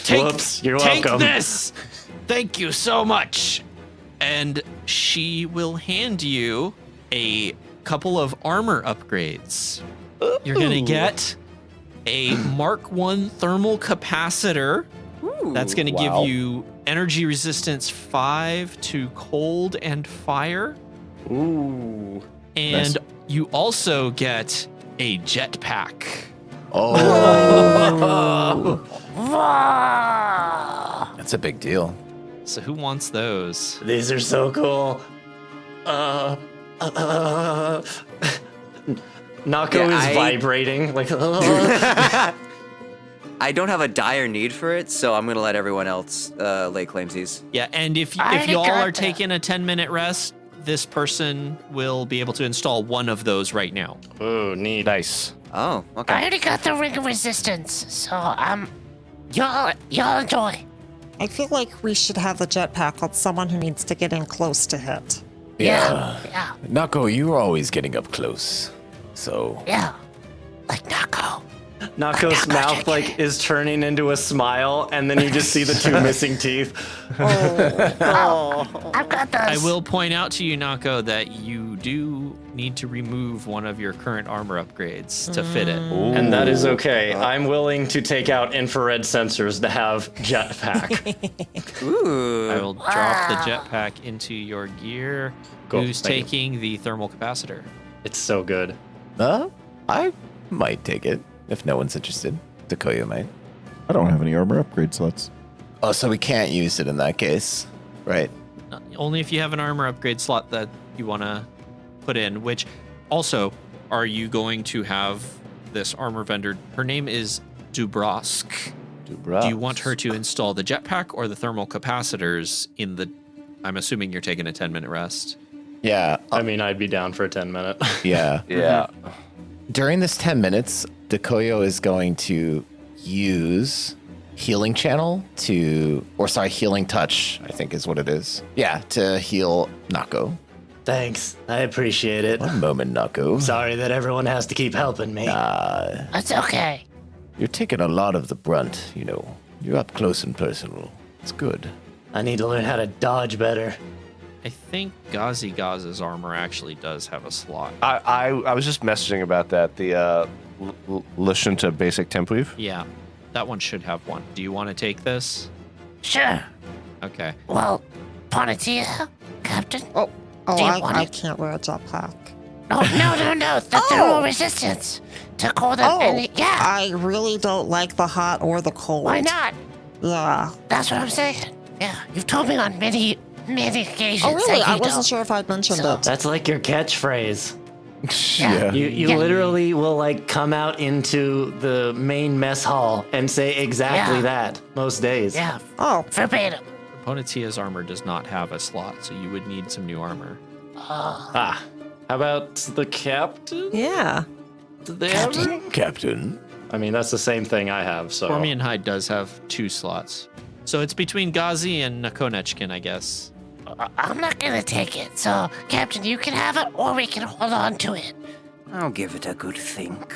Whoops, you're take welcome. this. Thank you so much. And she will hand you a couple of armor upgrades. You're gonna get a Mark 1 thermal capacitor. That's going to give you energy resistance 5 to cold and fire. Ooh. And you also get a jetpack. That's a big deal. So who wants those? These are so cool. Nako Yeah, is vibrating like. I don't have a dire need for it, so I'm gonna let everyone else lay claim to these. Yeah, and if I you already all got are that. taking a 10-minute rest, this person will be able to install one of those right now. Ooh, neat. Nice. Oh, I okay. already got the ring of resistance, so y'all enjoy. I feel like we should have the jetpack on someone who needs to get in close to hit. Yeah. Nako, you were always getting up close. So Yeah. Like Nako. Nako's mouth like is turning into a smile, and then you just see the 2 missing teeth. I've got those. I will point out to you, Nako, that you do need to remove one of your current armor upgrades to fit it. And that is okay. I'm willing to take out infrared sensors to have jetpack. Ooh. I will drop the jetpack into your gear. Cool, Who's thank you. taking the thermal capacitor? It's so good. I might take it if no one's interested. Dakoya might. I don't have any armor upgrade slots. Oh, so we can't use it in that case, right? Only if you have an armor upgrade slot that you want to put in, which also, are you going to have this armor vendor? Her name is Dubrosk. Do you want her to install the jetpack or the thermal capacitors in the... I'm assuming you're taking a 10-minute rest. Yeah. I mean, I'd be down for a 10-minute. Yeah. Yeah. During this 10 minutes, Dakoyo is going to use healing channel healing touch, I think is what it is. Yeah, to heal Nako. Thanks. I appreciate it. One moment, Nako. Sorry that everyone has to keep helping me. That's okay. You're taking a lot of the brunt, you know. You're up close and personal. It's good. I need to learn how to dodge better. I think Gazi Gaz's armor actually does have a slot. I was just messaging about that. The Lashunta basic temp weave. Yeah, that one should have one. Do you want to take this? Sure. Okay. Well, Ponatia, Captain? Oh, Do you I want it? can't wear a jetpack. No. The thermal resistance to cold and yeah. I really don't like the hot or the cold. Why not? Yeah. That's what I'm saying. Yeah, you've told me on many occasions. Oh, really? that you I wasn't don't. sure if I'd mentioned So- it. That's like your catchphrase. Yeah. You Yeah. literally will like come out into the main mess hall and say exactly Yeah. that most days. Yeah, Oh, verbatim. Ponetia's armor does not have a slot, so you would need some new armor. Ah, How about the captain? Yeah. Did they have any? Captain. I mean, that's the same thing I have, so. Formian Hyde does have 2 slots. So it's between Ghazi and Nakonechkin, I guess. I'm not gonna take it, so Captain, you can have it, or we can hold on to it. I'll give it a good think.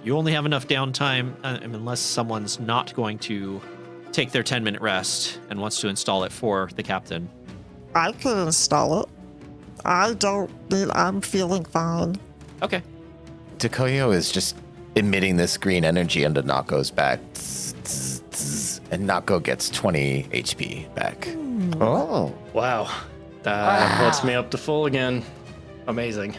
You only have enough downtime unless someone's not going to take their 10-minute rest and wants to install it for the captain. I can install it. I'm feeling fine. Okay. Dekoyo is just emitting this green energy into Nako's back. Tss, tss, tss, and Nako gets 20 HP back. Oh. Wow. That lets me up to full again. Amazing.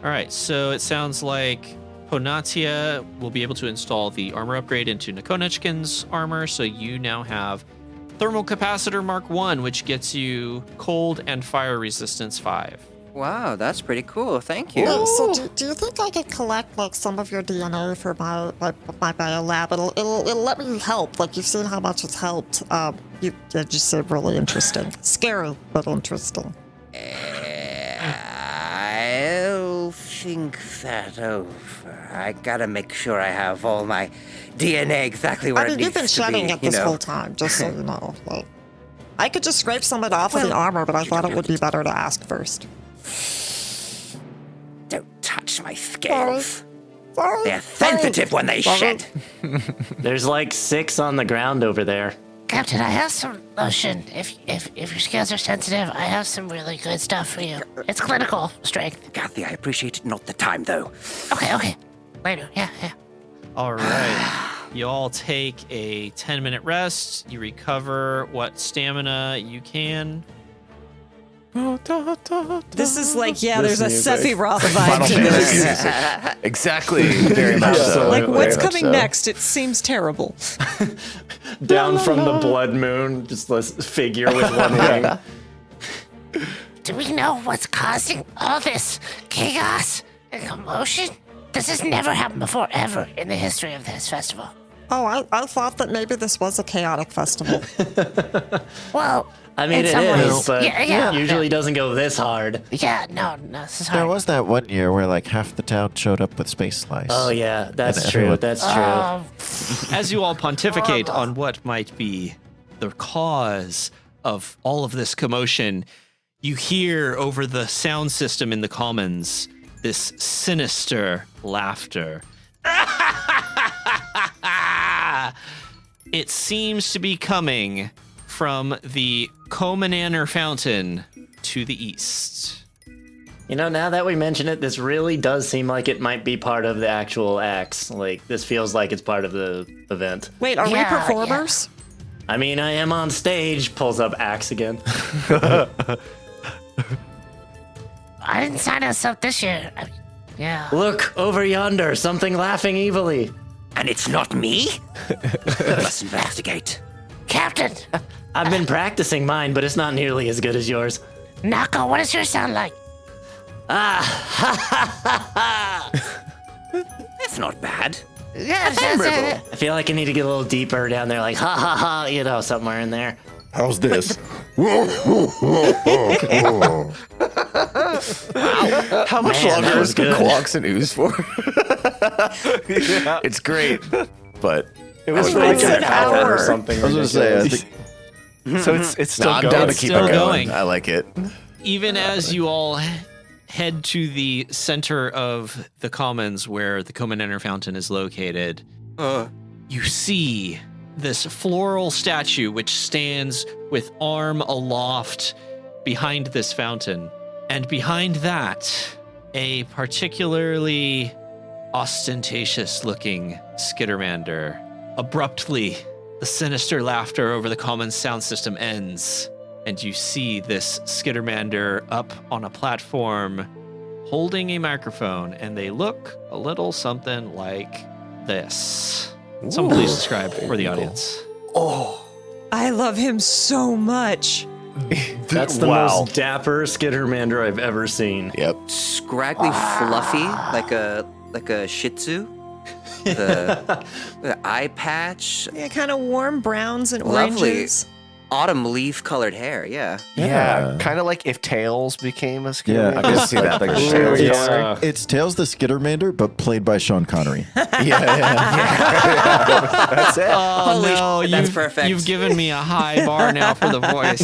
All right, so it sounds like Ponatia will be able to install the armor upgrade into Nakonechkin's armor, so you now have Thermal Capacitor Mark 1, which gets you cold and fire resistance 5. Wow, that's pretty cool. Thank you. Yeah, so do you think I could collect like some of your DNA for my biolab? It'll let me help. Like you've seen how much it's helped. You just said really interesting, scary but interesting. I'll think that over. I gotta make sure I have all my DNA exactly where I mean, it you've been needs to shedding be. it this whole time, just so you know. Like, I could just scrape some of it off of the armor, but I thought it would be better to ask first. Don't touch my scales. Sorry. They're sensitive when they shed. There's like 6 on the ground over there. Captain, I have some lotion. If your scales are sensitive, I have some really good stuff for you. It's clinical strength. Kathy, I appreciate it. Not the time, though. Okay. Later. Yeah. All right. You all take a 10-minute rest. You recover what stamina you can. This is like, This there's a music. Sephiroth vibe Final to Fantasy this. music. Exactly. Very much so. Like, Very what's much coming so. next? It seems terrible. Down from the blood moon, just this figure with one wing. Do we know what's causing all this chaos and commotion? This has never happened before, ever, in the history of this festival. Oh, I thought that maybe this was a chaotic festival. Well, I mean, in it some is, ways, but yeah, usually doesn't go this hard. Yeah, no, this is There hard. was that one year where like half the town showed up with Space Slice. Oh yeah, that's And true. everyone- That's true. As you all pontificate on what might be the cause of all of this commotion, you hear over the sound system in the commons this sinister laughter. It seems to be coming from the Komananner Fountain to the east. You know, now that we mention it, this really does seem like it might be part of the actual acts. Like, this feels like it's part of the event. Wait, are we Yeah, performers? I mean, I am on stage. Pulls up axe again. I didn't sign us up this year. Yeah. Look, over yonder, something laughing evilly. And it's not me? Let's investigate. Captain, I've been practicing mine, but it's not nearly as good as yours. Nako, what does yours sound like? That's not bad. Yeah, Memorable. I feel like I need to get a little deeper down there, like ha ha ha, you know, somewhere in there. How's this? How much Man, longer that was is the good. Quonks and Ooze for? It's great, but It was like like an an hour or hour. something. I was gonna say, I ridiculous. think So it's still I'm going. down to It's keep still it going. going. I like it. Even as you all head to the center of the commons where the Komananner Fountain is located, you see this floral statue which stands with arm aloft behind this fountain. And behind that, a particularly ostentatious looking Skittermander. Abruptly, the sinister laughter over the common sound system ends, and you see this Skittermander up on a platform holding a microphone, and they look a little something like this. Someone please describe for the audience. I love him so much. That's the Wow. most dapper Skittermander I've ever seen. Yep. Scraggly, fluffy, like a Shih Tzu. The eye patch. Yeah, kind of warm browns and Lovely. oranges. autumn leaf-colored hair. Yeah. Yeah, kind of like if Tails became a Yeah, Skittermander. I can see that. Like Ooh, Tails It's, color. it's Tails the Skittermander, but played by Sean Connery. That's it. Holy No, shit, that's you've, perfect. You've given me a high bar now for the voice.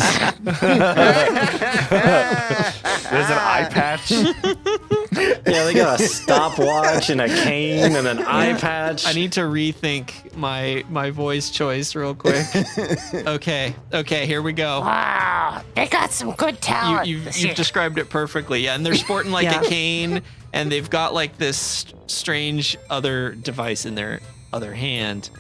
There's an eye patch. Yeah, they got a stopwatch and a cane and an eye patch. I need to rethink my voice choice real quick. Okay, here we go. Wow, they got some good talent. You've this year. described it perfectly. Yeah, and they're sporting like Yeah. a cane, and they've got like this strange other device in their other hand.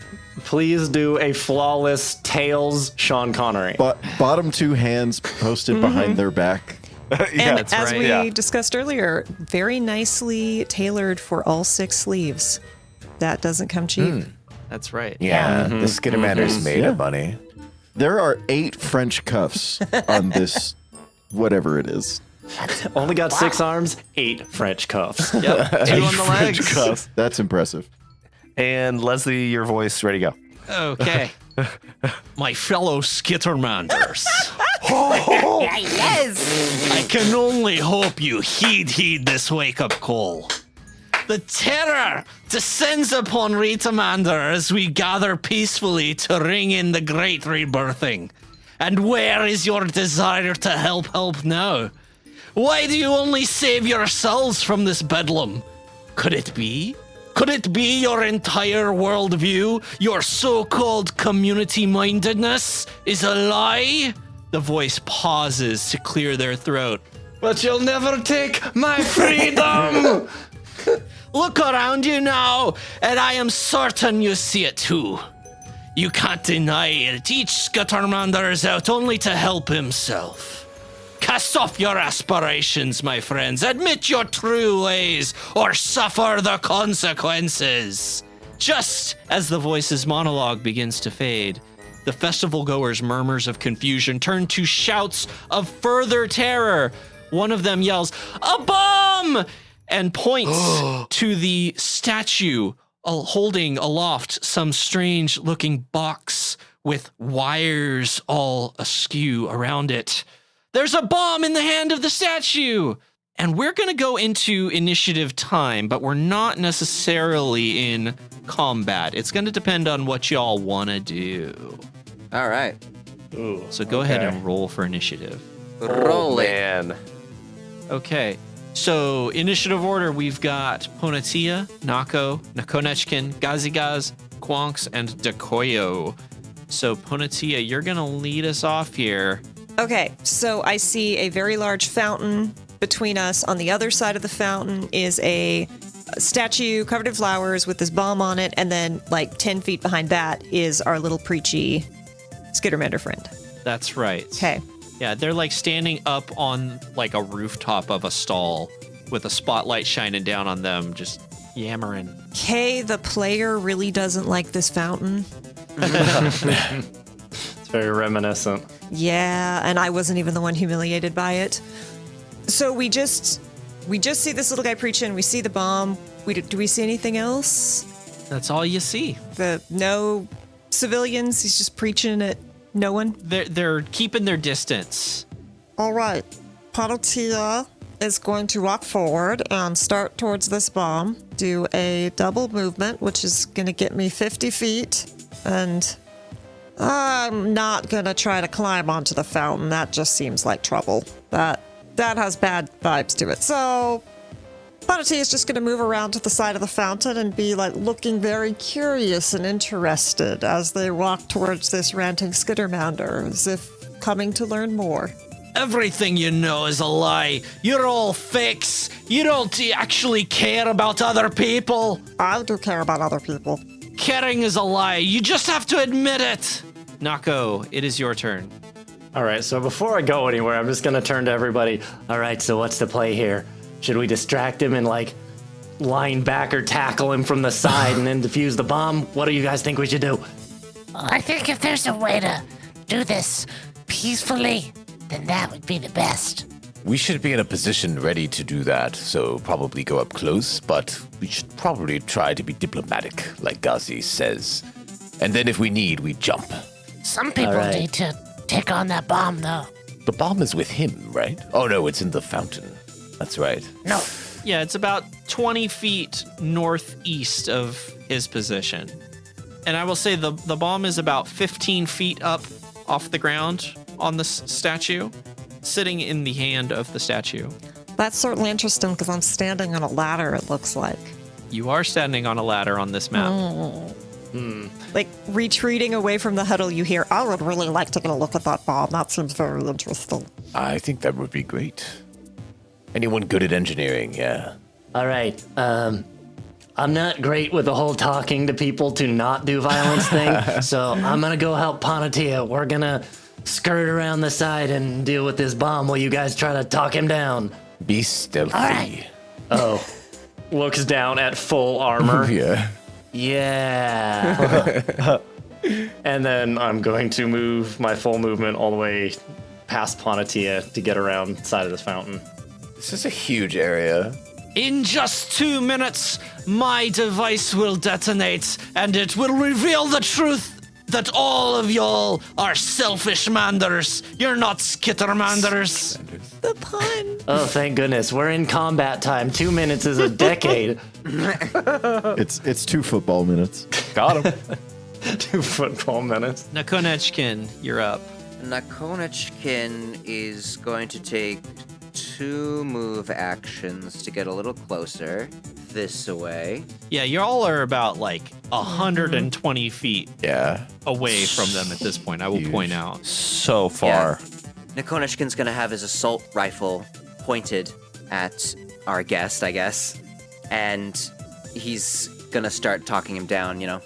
Please do a flawless Tails Sean Connery. But bottom two hands posted behind their back. And that's as right. we Yeah. discussed earlier, very nicely tailored for all 6 sleeves. That doesn't come cheap. That's right. Yeah, the Skittermander's made Yeah. of money. There are 8 French cuffs on this, whatever it is. Only got 6 arms, 8 French cuffs. Yep, 2 on the legs. Cuff. That's impressive. And Leslie, your voice, ready to go. Okay. My fellow Skittermanders, Yes! I can only hope you heed this wake-up call. The terror descends upon Reetamander as we gather peacefully to ring in the great rebirthing. And where is your desire to help now? Why do you only save yourselves from this bedlam? Could it be your entire worldview, your so-called community-mindedness, is a lie? The voice pauses to clear their throat. But you'll never take my freedom! Look around you now, and I am certain you see it too. You can't deny it. Each Skittermander is out only to help himself. Cast off your aspirations, my friends. Admit your true ways, or suffer the consequences. Just as the voice's monologue begins to fade, the festival goers' murmurs of confusion turn to shouts of further terror. One of them yells, "A bomb!" and points to the statue holding aloft some strange-looking box with wires all askew around it. There's a bomb in the hand of the statue! And we're going to go into initiative time, but we're not necessarily in combat. It's going to depend on what y'all want to do. All right. Ooh, So go ahead okay. and roll for initiative. Roll it. Man. Okay. So, initiative order, we've got Ponatia, Nako, Nakonechkin, Gazigaz, Quonks, and Dekoyo. So, Ponatia, you're going to lead us off here. Okay, so I see a very large fountain between us. On the other side of the fountain is a statue covered in flowers with this bomb on it, and then like 10 feet behind that is our little preachy Skittermander friend. That's right. Okay. Yeah, they're like standing up on like a rooftop of a stall with a spotlight shining down on them, just yammering. Okay, the player really doesn't like this fountain. It's very reminiscent. Yeah, and I wasn't even the one humiliated by it. So we just see this little guy preaching. We see the bomb. Do we see anything else? That's all you see. No civilians. He's just preaching at no one. They're keeping their distance. All right. Panatia is going to walk forward and start towards this bomb. Do a double movement, which is going to get me 50 feet. And I'm not going to try to climb onto the fountain. That just seems like trouble. That has bad vibes to it. So Panatia is just going to move around to the side of the fountain and be like looking very curious and interested as they walk towards this ranting Skittermander, as if coming to learn more. Everything you know is a lie. You're all fakes. You don't actually care about other people. I do care about other people. Caring is a lie. You just have to admit it. Nako, it is your turn. All right, so before I go anywhere, I'm just going to turn to everybody. All right, so what's the play here? Should we distract him and, like, line back or tackle him from the side and then defuse the bomb? What do you guys think we should do? I think if there's a way to do this peacefully, then that would be the best. We should be in a position ready to do that, so probably go up close, but we should probably try to be diplomatic, like Gazi says. And then if we need, we jump. Some people All right. need to take on that bomb, though. The bomb is with him, right? Oh no, it's in the fountain. That's right. No. Yeah, it's about 20 feet northeast of his position. And I will say the bomb is about 15 feet up off the ground on the statue, sitting in the hand of the statue. That's certainly interesting because I'm standing on a ladder, it looks like. You are standing on a ladder on this map. Like retreating away from the huddle, you hear, I would really like to get a look at that bomb. That seems very interesting. I think that would be great. Anyone good at engineering? Yeah. All right. I'm not great with the whole talking to people to not do violence thing, so I'm gonna go help Panatia. We're gonna skirt around the side and deal with this bomb while you guys try to talk him down. Be stealthy. All right. Oh. Looks down at full armor. Yeah. Yeah. And then I'm going to move my full movement all the way past Panatia to get around side of this fountain. This is a huge area. In just 2 minutes, my device will detonate, and it will reveal the truth that all of y'all are selfish manders. You're not skittermanders. the pun. Oh, thank goodness. We're in combat time. 2 minutes is a decade. It's 2 football minutes. Got him. 2 football minutes. Nakonechkin, you're up. Nakonechkin is going to take 2 move actions to get a little closer this way. Yeah, y'all are about like 120 feet Yeah. away from them at this point, I will point out. So far. Nakonechkin's gonna have his assault rifle pointed at our guest, I guess, and he's gonna start talking him down, you know.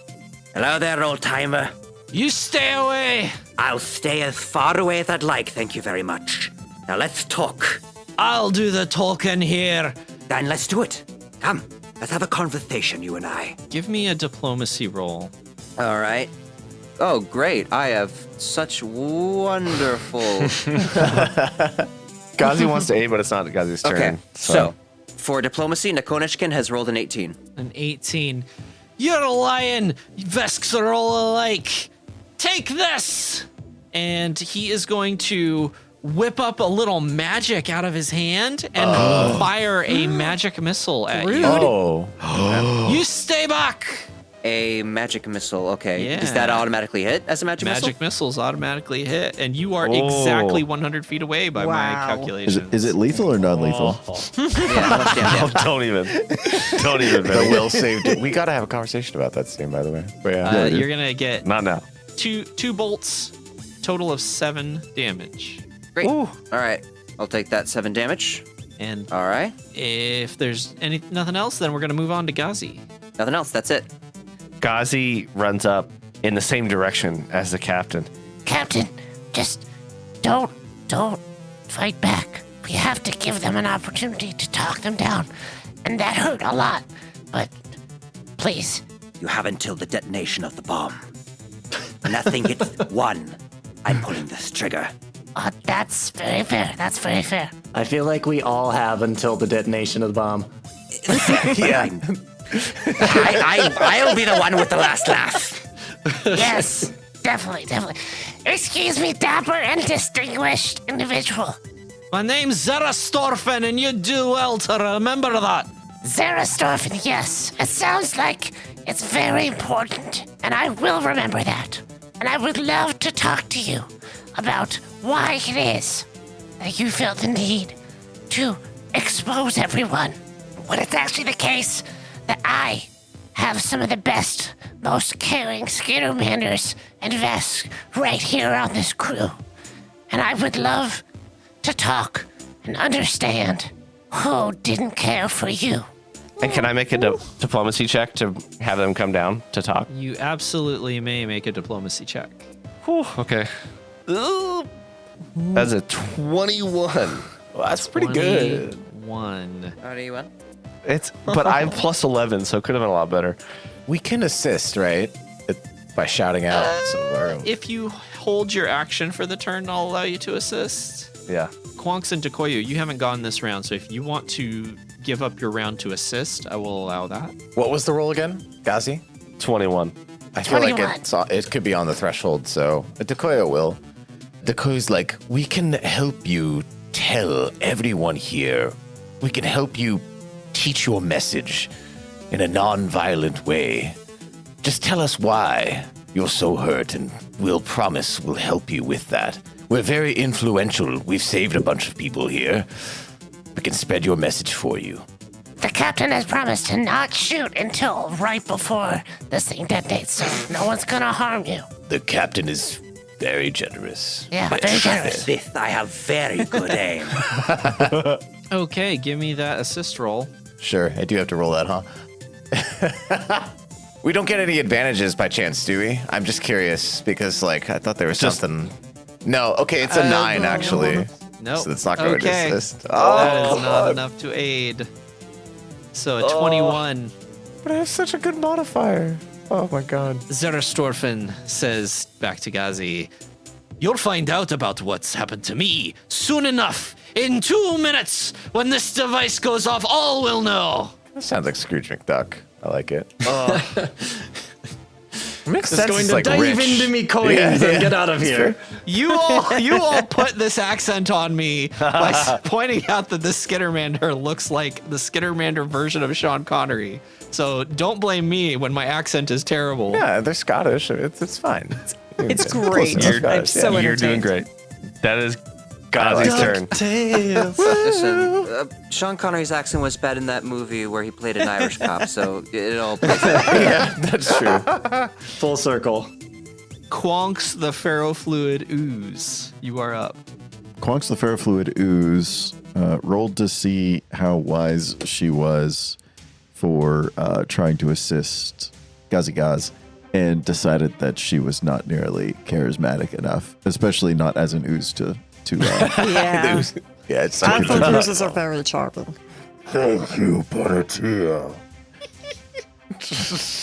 Hello there, old timer. You stay away! I'll stay as far away as I'd like, thank you very much. Now let's talk. I'll do the talking here. Then let's do it. Come, let's have a conversation, you and I. Give me a diplomacy roll. All right. Oh, great. I have such wonderful... Gazi wants to aid, but it's not Gazi's turn. Okay, so for diplomacy, Nakonechkin has rolled an 18. An 18. You're lying. Vesks are all alike. Take this! And he is going to whip up a little magic out of his hand and fire a magic missile at you. Oh. You stay back! A magic missile, okay. Yeah. Does that automatically hit as a magic missile? Magic missiles automatically hit, and you are exactly 100 feet away by my Wow. calculations. Is it lethal or non-lethal? Yeah, how much damage? Don't even. Don't even. The will saved it. We gotta have a conversation about that scene, by the way. But yeah. You're gonna get Not now. two bolts, total of 7 damage. Great. All right. I'll take that 7 damage. And All right. if there's nothing else, then we're gonna move on to Gazi. Nothing else. That's it. Gazi runs up in the same direction as the captain. Captain, just don't fight back. We have to give them an opportunity to talk them down. And that hurt a lot. But please. You have until the detonation of the bomb. Nothing hits 1. I'm pulling this trigger. That's very fair. That's very fair. I feel like we all have until the detonation of the bomb. Yeah. I'll be the one with the last laugh. Yes, definitely. Excuse me, dapper and distinguished individual. My name's Zerastorfen, and you do well to remember that. Zerastorfen, yes. It sounds like it's very important, and I will remember that. And I would love to talk to you about why it is that you felt the need to expose everyone, when it's actually the case that I have some of the best, most caring Skittermanders and Vests right here on this crew. And I would love to talk and understand who didn't care for you. And can I make a diplomacy check to have them come down to talk? You absolutely may make a diplomacy check. Whew, okay. Ooh. That's a 21. Well, that's pretty good. 21. How do you win? But I'm plus 11, so it could have been a lot better. We can assist, right? By shouting out somewhere. If you hold your action for the turn, I'll allow you to assist. Yeah. Quonks and Dekoyu, you haven't gone this round, so if you want to give up your round to assist, I will allow that. What was the roll again? Gazi? 21. I feel 21. like it could be on the threshold, so Dekoya will. Dakoya's like, we can help you tell everyone here. We can help you teach your message in a non-violent way. Just tell us why you're so hurt, and we'll promise we'll help you with that. We're very influential. We've saved a bunch of people here. We can spread your message for you. The captain has promised to not shoot until right before this thing detonates, so no one's gonna harm you. The captain is very generous. Yeah, very generous. Sith, I have very good aim. Okay, give me that assist roll. Sure, I do have to roll that, huh? We don't get any advantages by chance, do we? I'm just curious because, like, I thought there was something. No, okay, it's a 9 actually. Nope. So it's not going Okay. to assist. That is not enough to aid. So a 21. But I have such a good modifier. Oh my god. Zerestorfen says back to Gazi, "You'll find out about what's happened to me soon enough. In 2 minutes, when this device goes off, all will know." That sounds like Scrooge McDuck. I like it. Makes Just sense. going It's to like dive rich. into me coins and get out of here. You all put this accent on me by pointing out that the Skittermander looks like the Skittermander version of Sean Connery. So don't blame me when my accent is terrible. Yeah, they're Scottish. It's fine. It's Close great. enough, I'm guys. so You're doing entertained. great. That is Gazi's turn. Listen, Sean Connery's accent was bad in that movie where he played an Irish cop, so it all plays out. Yeah, that's true. Full circle. Quonks the ferrofluid ooze. You are up. Quonks the ferrofluid ooze rolled to see how wise she was for trying to assist Gazigaz, and decided that she was not nearly charismatic enough, especially not as an ooze to Yeah. Yeah, it's I like think oozes are very charming. Thank you, Bonatia.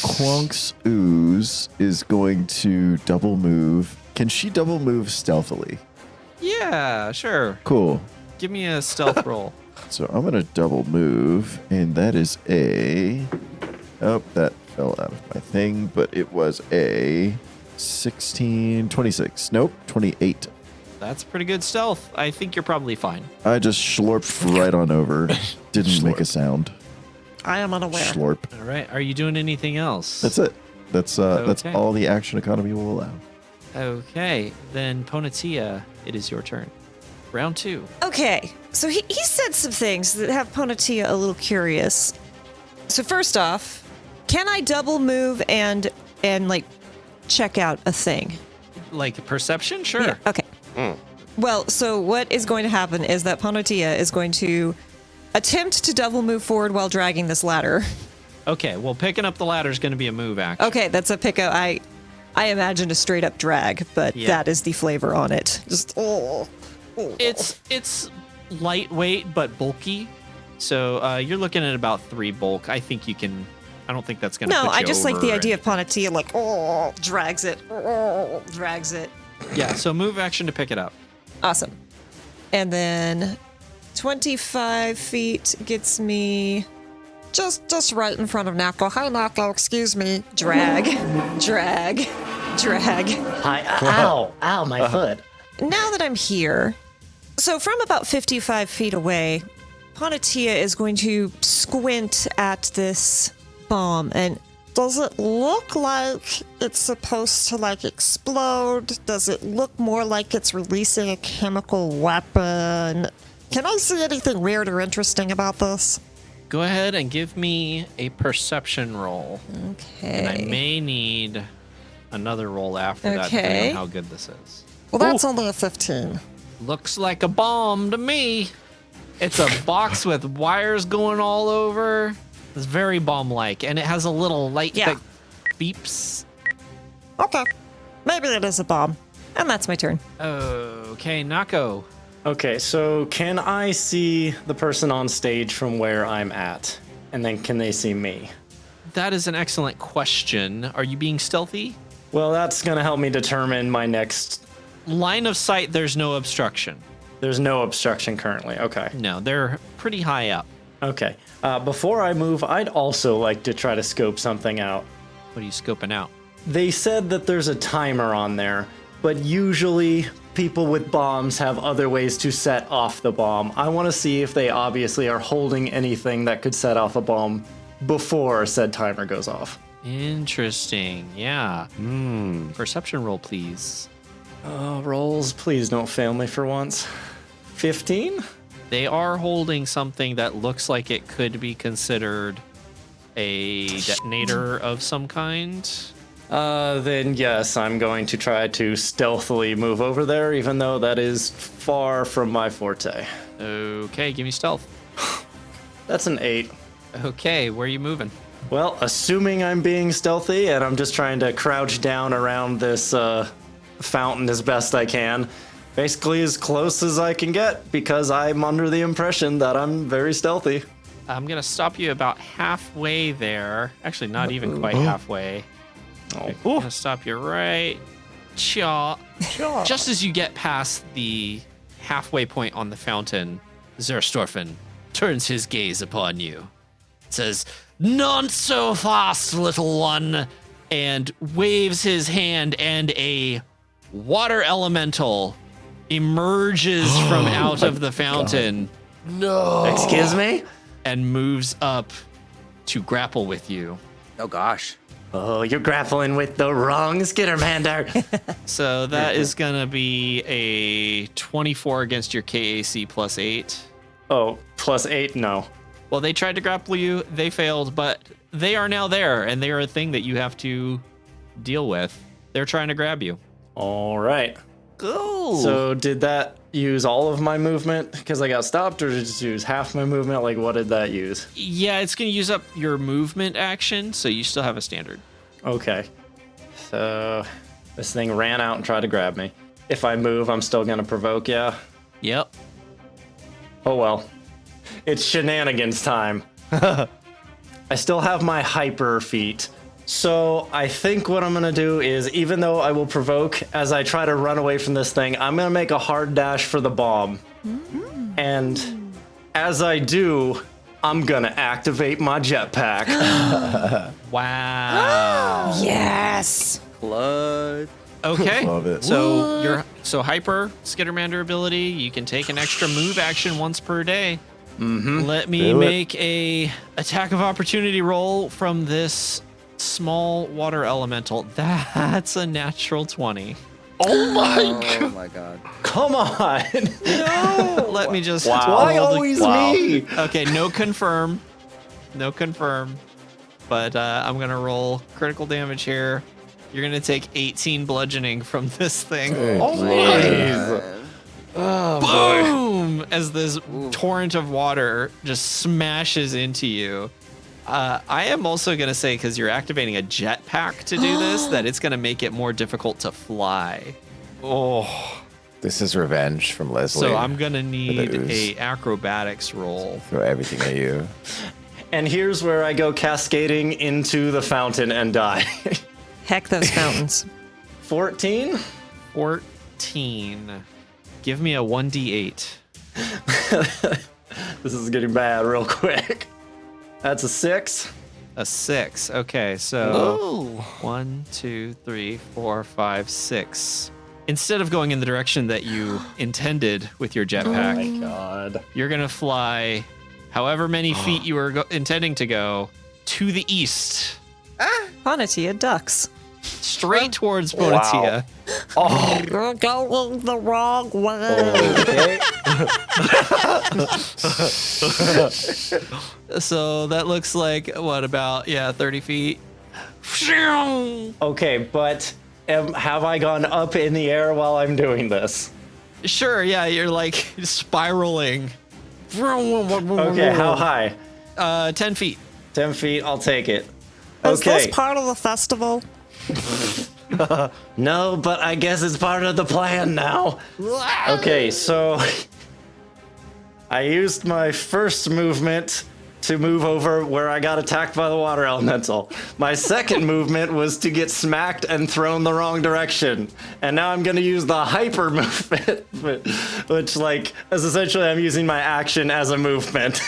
Quonk's ooze is going to double move. Can she double move stealthily? Yeah, sure. Cool. Give me a stealth roll. So I'm going to double move, and that is a... Oh, that fell out of my thing, but it was a 16, 26. Nope, 28. That's pretty good stealth. I think you're probably fine. I just slurped right on over. Didn't make a sound. I am unaware. Slurp. All right. Are you doing anything else? That's it. That's Okay. all the action economy will allow. Okay. Then Ponatia, it is your turn. Round 2. Okay, so he said some things that have Ponatia a little curious. So first off, can I double move and like check out a thing? Like perception? Sure. Yeah, okay. Well, so what is going to happen is that Ponatia is going to attempt to double move forward while dragging this ladder. Okay. Well, picking up the ladder is going to be a move action. Okay, that's a pick up. I imagined a straight up drag, but Yeah. that is the flavor on it. Just, oh. It's lightweight but bulky. So you're looking at about 3 bulk. I think you can. I don't think that's going to. No, put I you just like over the idea and- of Ponatia like, oh, drags it, drags it. Yeah. So move action to pick it up. Awesome. And then 25 feet gets me Just right in front of Nako. Hi, Nako. Excuse me. drag, drag. Hi, ow, my foot. Now that I'm here, so from about 55 feet away, Ponatia is going to squint at this bomb and Does it look like it's supposed to, like, explode? Does it look more like it's releasing a chemical weapon? Can I see anything weird or interesting about this? Go ahead and give me a perception roll. okay. And I may need another roll after that, depending Okay. on how good this is. Well, that's only a 15. Looks like a bomb to me. It's a box with wires going all over. It's very bomb-like, and it has a little light Yeah. that beeps. Okay. Maybe it is a bomb. And that's my turn. Okay, Nako. Okay, so can I see the person on stage from where I'm at? And then can they see me? That is an excellent question. Are you being stealthy? Well, that's going to help me determine my next. Line of sight, there's no obstruction. There's no obstruction currently. Okay. No, they're pretty high up. Okay. Before I move, I'd also like to try to scope something out. What are you scoping out? They said that there's a timer on there, but usually people with bombs have other ways to set off the bomb. I want to see if they obviously are holding anything that could set off a bomb before said timer goes off. Interesting. Yeah. Perception roll, please. Rolls, please don't fail me for once. 15? They are holding something that looks like it could be considered a detonator of some kind. Then yes, I'm going to try to stealthily move over there, even though that is far from my forte. Okay, give me stealth. That's an 8. Okay, where are you moving? Well, assuming I'm being stealthy and I'm just trying to crouch down around this fountain as best I can, basically as close as I can get, because I'm under the impression that I'm very stealthy. I'm going to stop you about halfway there. Actually, not even quite halfway. I'm going to stop you right. Just as you get past the halfway point on the fountain, Zerstorfen turns his gaze upon you. Says, "Not so fast, little one," and waves his hand, and a water elemental emerges from out of the fountain. No. Excuse me? And moves up to grapple with you. Oh gosh. Oh, you're grappling with the wrong Skittermander. So that is going to be a 24 against your KAC plus 8. Oh, plus 8? No. Well, they tried to grapple you. They failed, but they are now there, and they are a thing that you have to deal with. They're trying to grab you. All right. Cool. So did that use all of my movement because I got stopped, or did it just use half my movement? Like, what did that use? Yeah, it's going to use up your movement action, so you still have a standard. Okay. So this thing ran out and tried to grab me. If I move, I'm still going to provoke, yeah? Yep. Oh, well. It's shenanigans time. I still have my hyper feat. So I think what I'm going to do is, even though I will provoke as I try to run away from this thing, I'm going to make a hard dash for the bomb. And as I do, I'm going to activate my jetpack. Wow. Yes. Blood. Okay. Love it. So hyper Skittermander ability, you can take an extra move action once per day. Let me make a attack of opportunity roll from this small water elemental. That's a natural 20. Oh my Oh my god. Come on. Let me just Why always me? Okay, no confirm. No confirm. But I'm going to roll critical damage here. You're going to take 18 bludgeoning from this thing. Boom! As this torrent of water just smashes into you. I am also going to say, because you're activating a jetpack to do this, that it's going to make it more difficult to fly. Oh. This is revenge from Leslie. So I'm going to need ooze. a acrobatics roll. Throw everything at you. And here's where I go cascading into the fountain and die. Heck those fountains. 14? 14. Give me a 1d8. This is getting bad real quick. That's a 6. A 6. Okay, so 1, 2, 3, 4, 5, 6. Instead of going in the direction that you intended with your jetpack, Oh my god. you're going to fly however many feet you were intending to go to the east, Ponatia ducks. straight towards Bonatia. You're going the wrong way. So that looks like, what, about, 30 feet? Okay, but have I gone up in the air while I'm doing this? Sure, yeah, you're like spiraling. Okay, how high? 10 feet. 10 feet, I'll take it. Is Okay. this part of the festival? No, but I guess it's part of the plan now. Okay, so I used my first movement to move over where I got attacked by the water elemental. My second movement was to get smacked and thrown the wrong direction. And now I'm going to use the hyper movement, which is essentially I'm using my action as a movement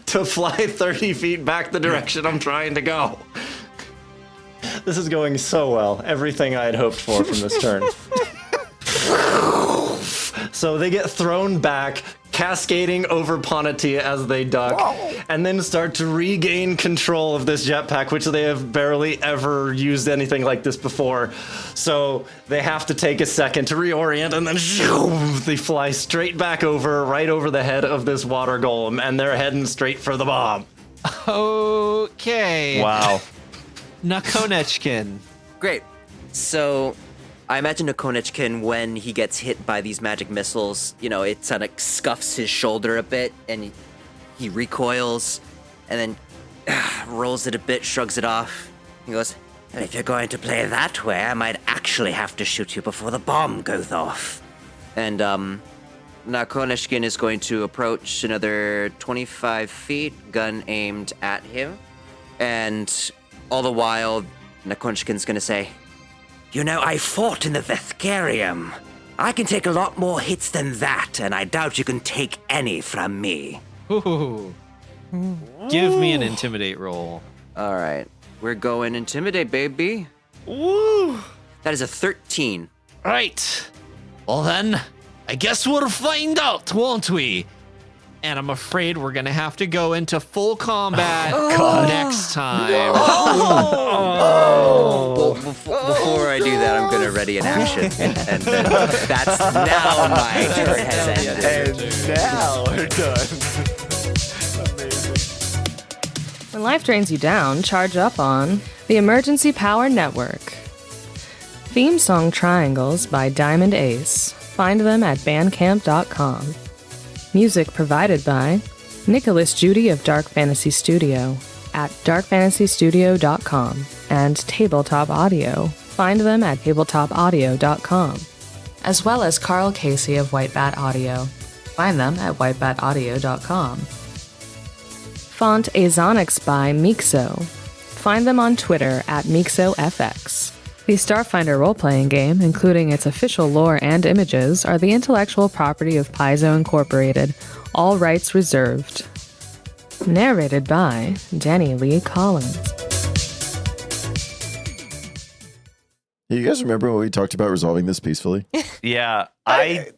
to fly 30 feet back the direction I'm trying to go. This is going so well. Everything I had hoped for from this turn. So they get thrown back, cascading over Pontitia as they duck, and then start to regain control of this jetpack, which they have barely ever used anything like this before. So they have to take a second to reorient, and then they fly straight back right over the head of this water golem, and they're heading straight for the bomb. Okay. Wow. Nakonechkin. Great. So I imagine Nakonechkin, when he gets hit by these magic missiles, it sort of scuffs his shoulder a bit, and he recoils, and then rolls it a bit, shrugs it off. He goes, And if you're going to play that way, I might actually have to shoot you before the bomb goes off. and Nakonechkin is going to approach another 25 feet, gun aimed at him. And all the while, Nakonechkin's going to say, You know, I fought in the Vethkarium. I can take a lot more hits than that, and I doubt you can take any from me. Ooh. Give me an intimidate roll. all right, we're going Intimidate, baby. Woo! That is a 13. Right. Well then, I guess we'll find out, won't we? And I'm afraid we're gonna have to go into full combat next time. Well, before I do that, I'm going to ready an action. And then that's now my turn has ended. And now we're done. When life drains you down, charge up on the Emergency Power Network. Theme song Triangles by Diamond Ace. Find them at bandcamp.com. Music provided by Nicholas Judy of Dark Fantasy Studio at darkfantasystudio.com and Tabletop Audio. Find them at tabletopaudio.com. As well as Carl Casey of White Bat Audio. Find them at whitebataudio.com. Font Azonix by Mixo. Find them on Twitter at MixoFX. The Starfinder role-playing game, including its official lore and images, are the intellectual property of Paizo Incorporated, all rights reserved. Narrated by Danny Lee Collins. You guys remember when we talked about resolving this peacefully? Yeah, I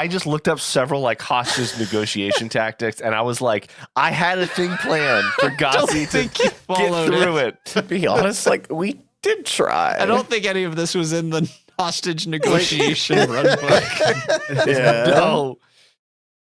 just looked up several like hostage negotiation tactics, and I was like, I had a thing planned for Gazi to get through it. To be honest, like, we did try. I don't think any of this was in the hostage negotiation run book. No.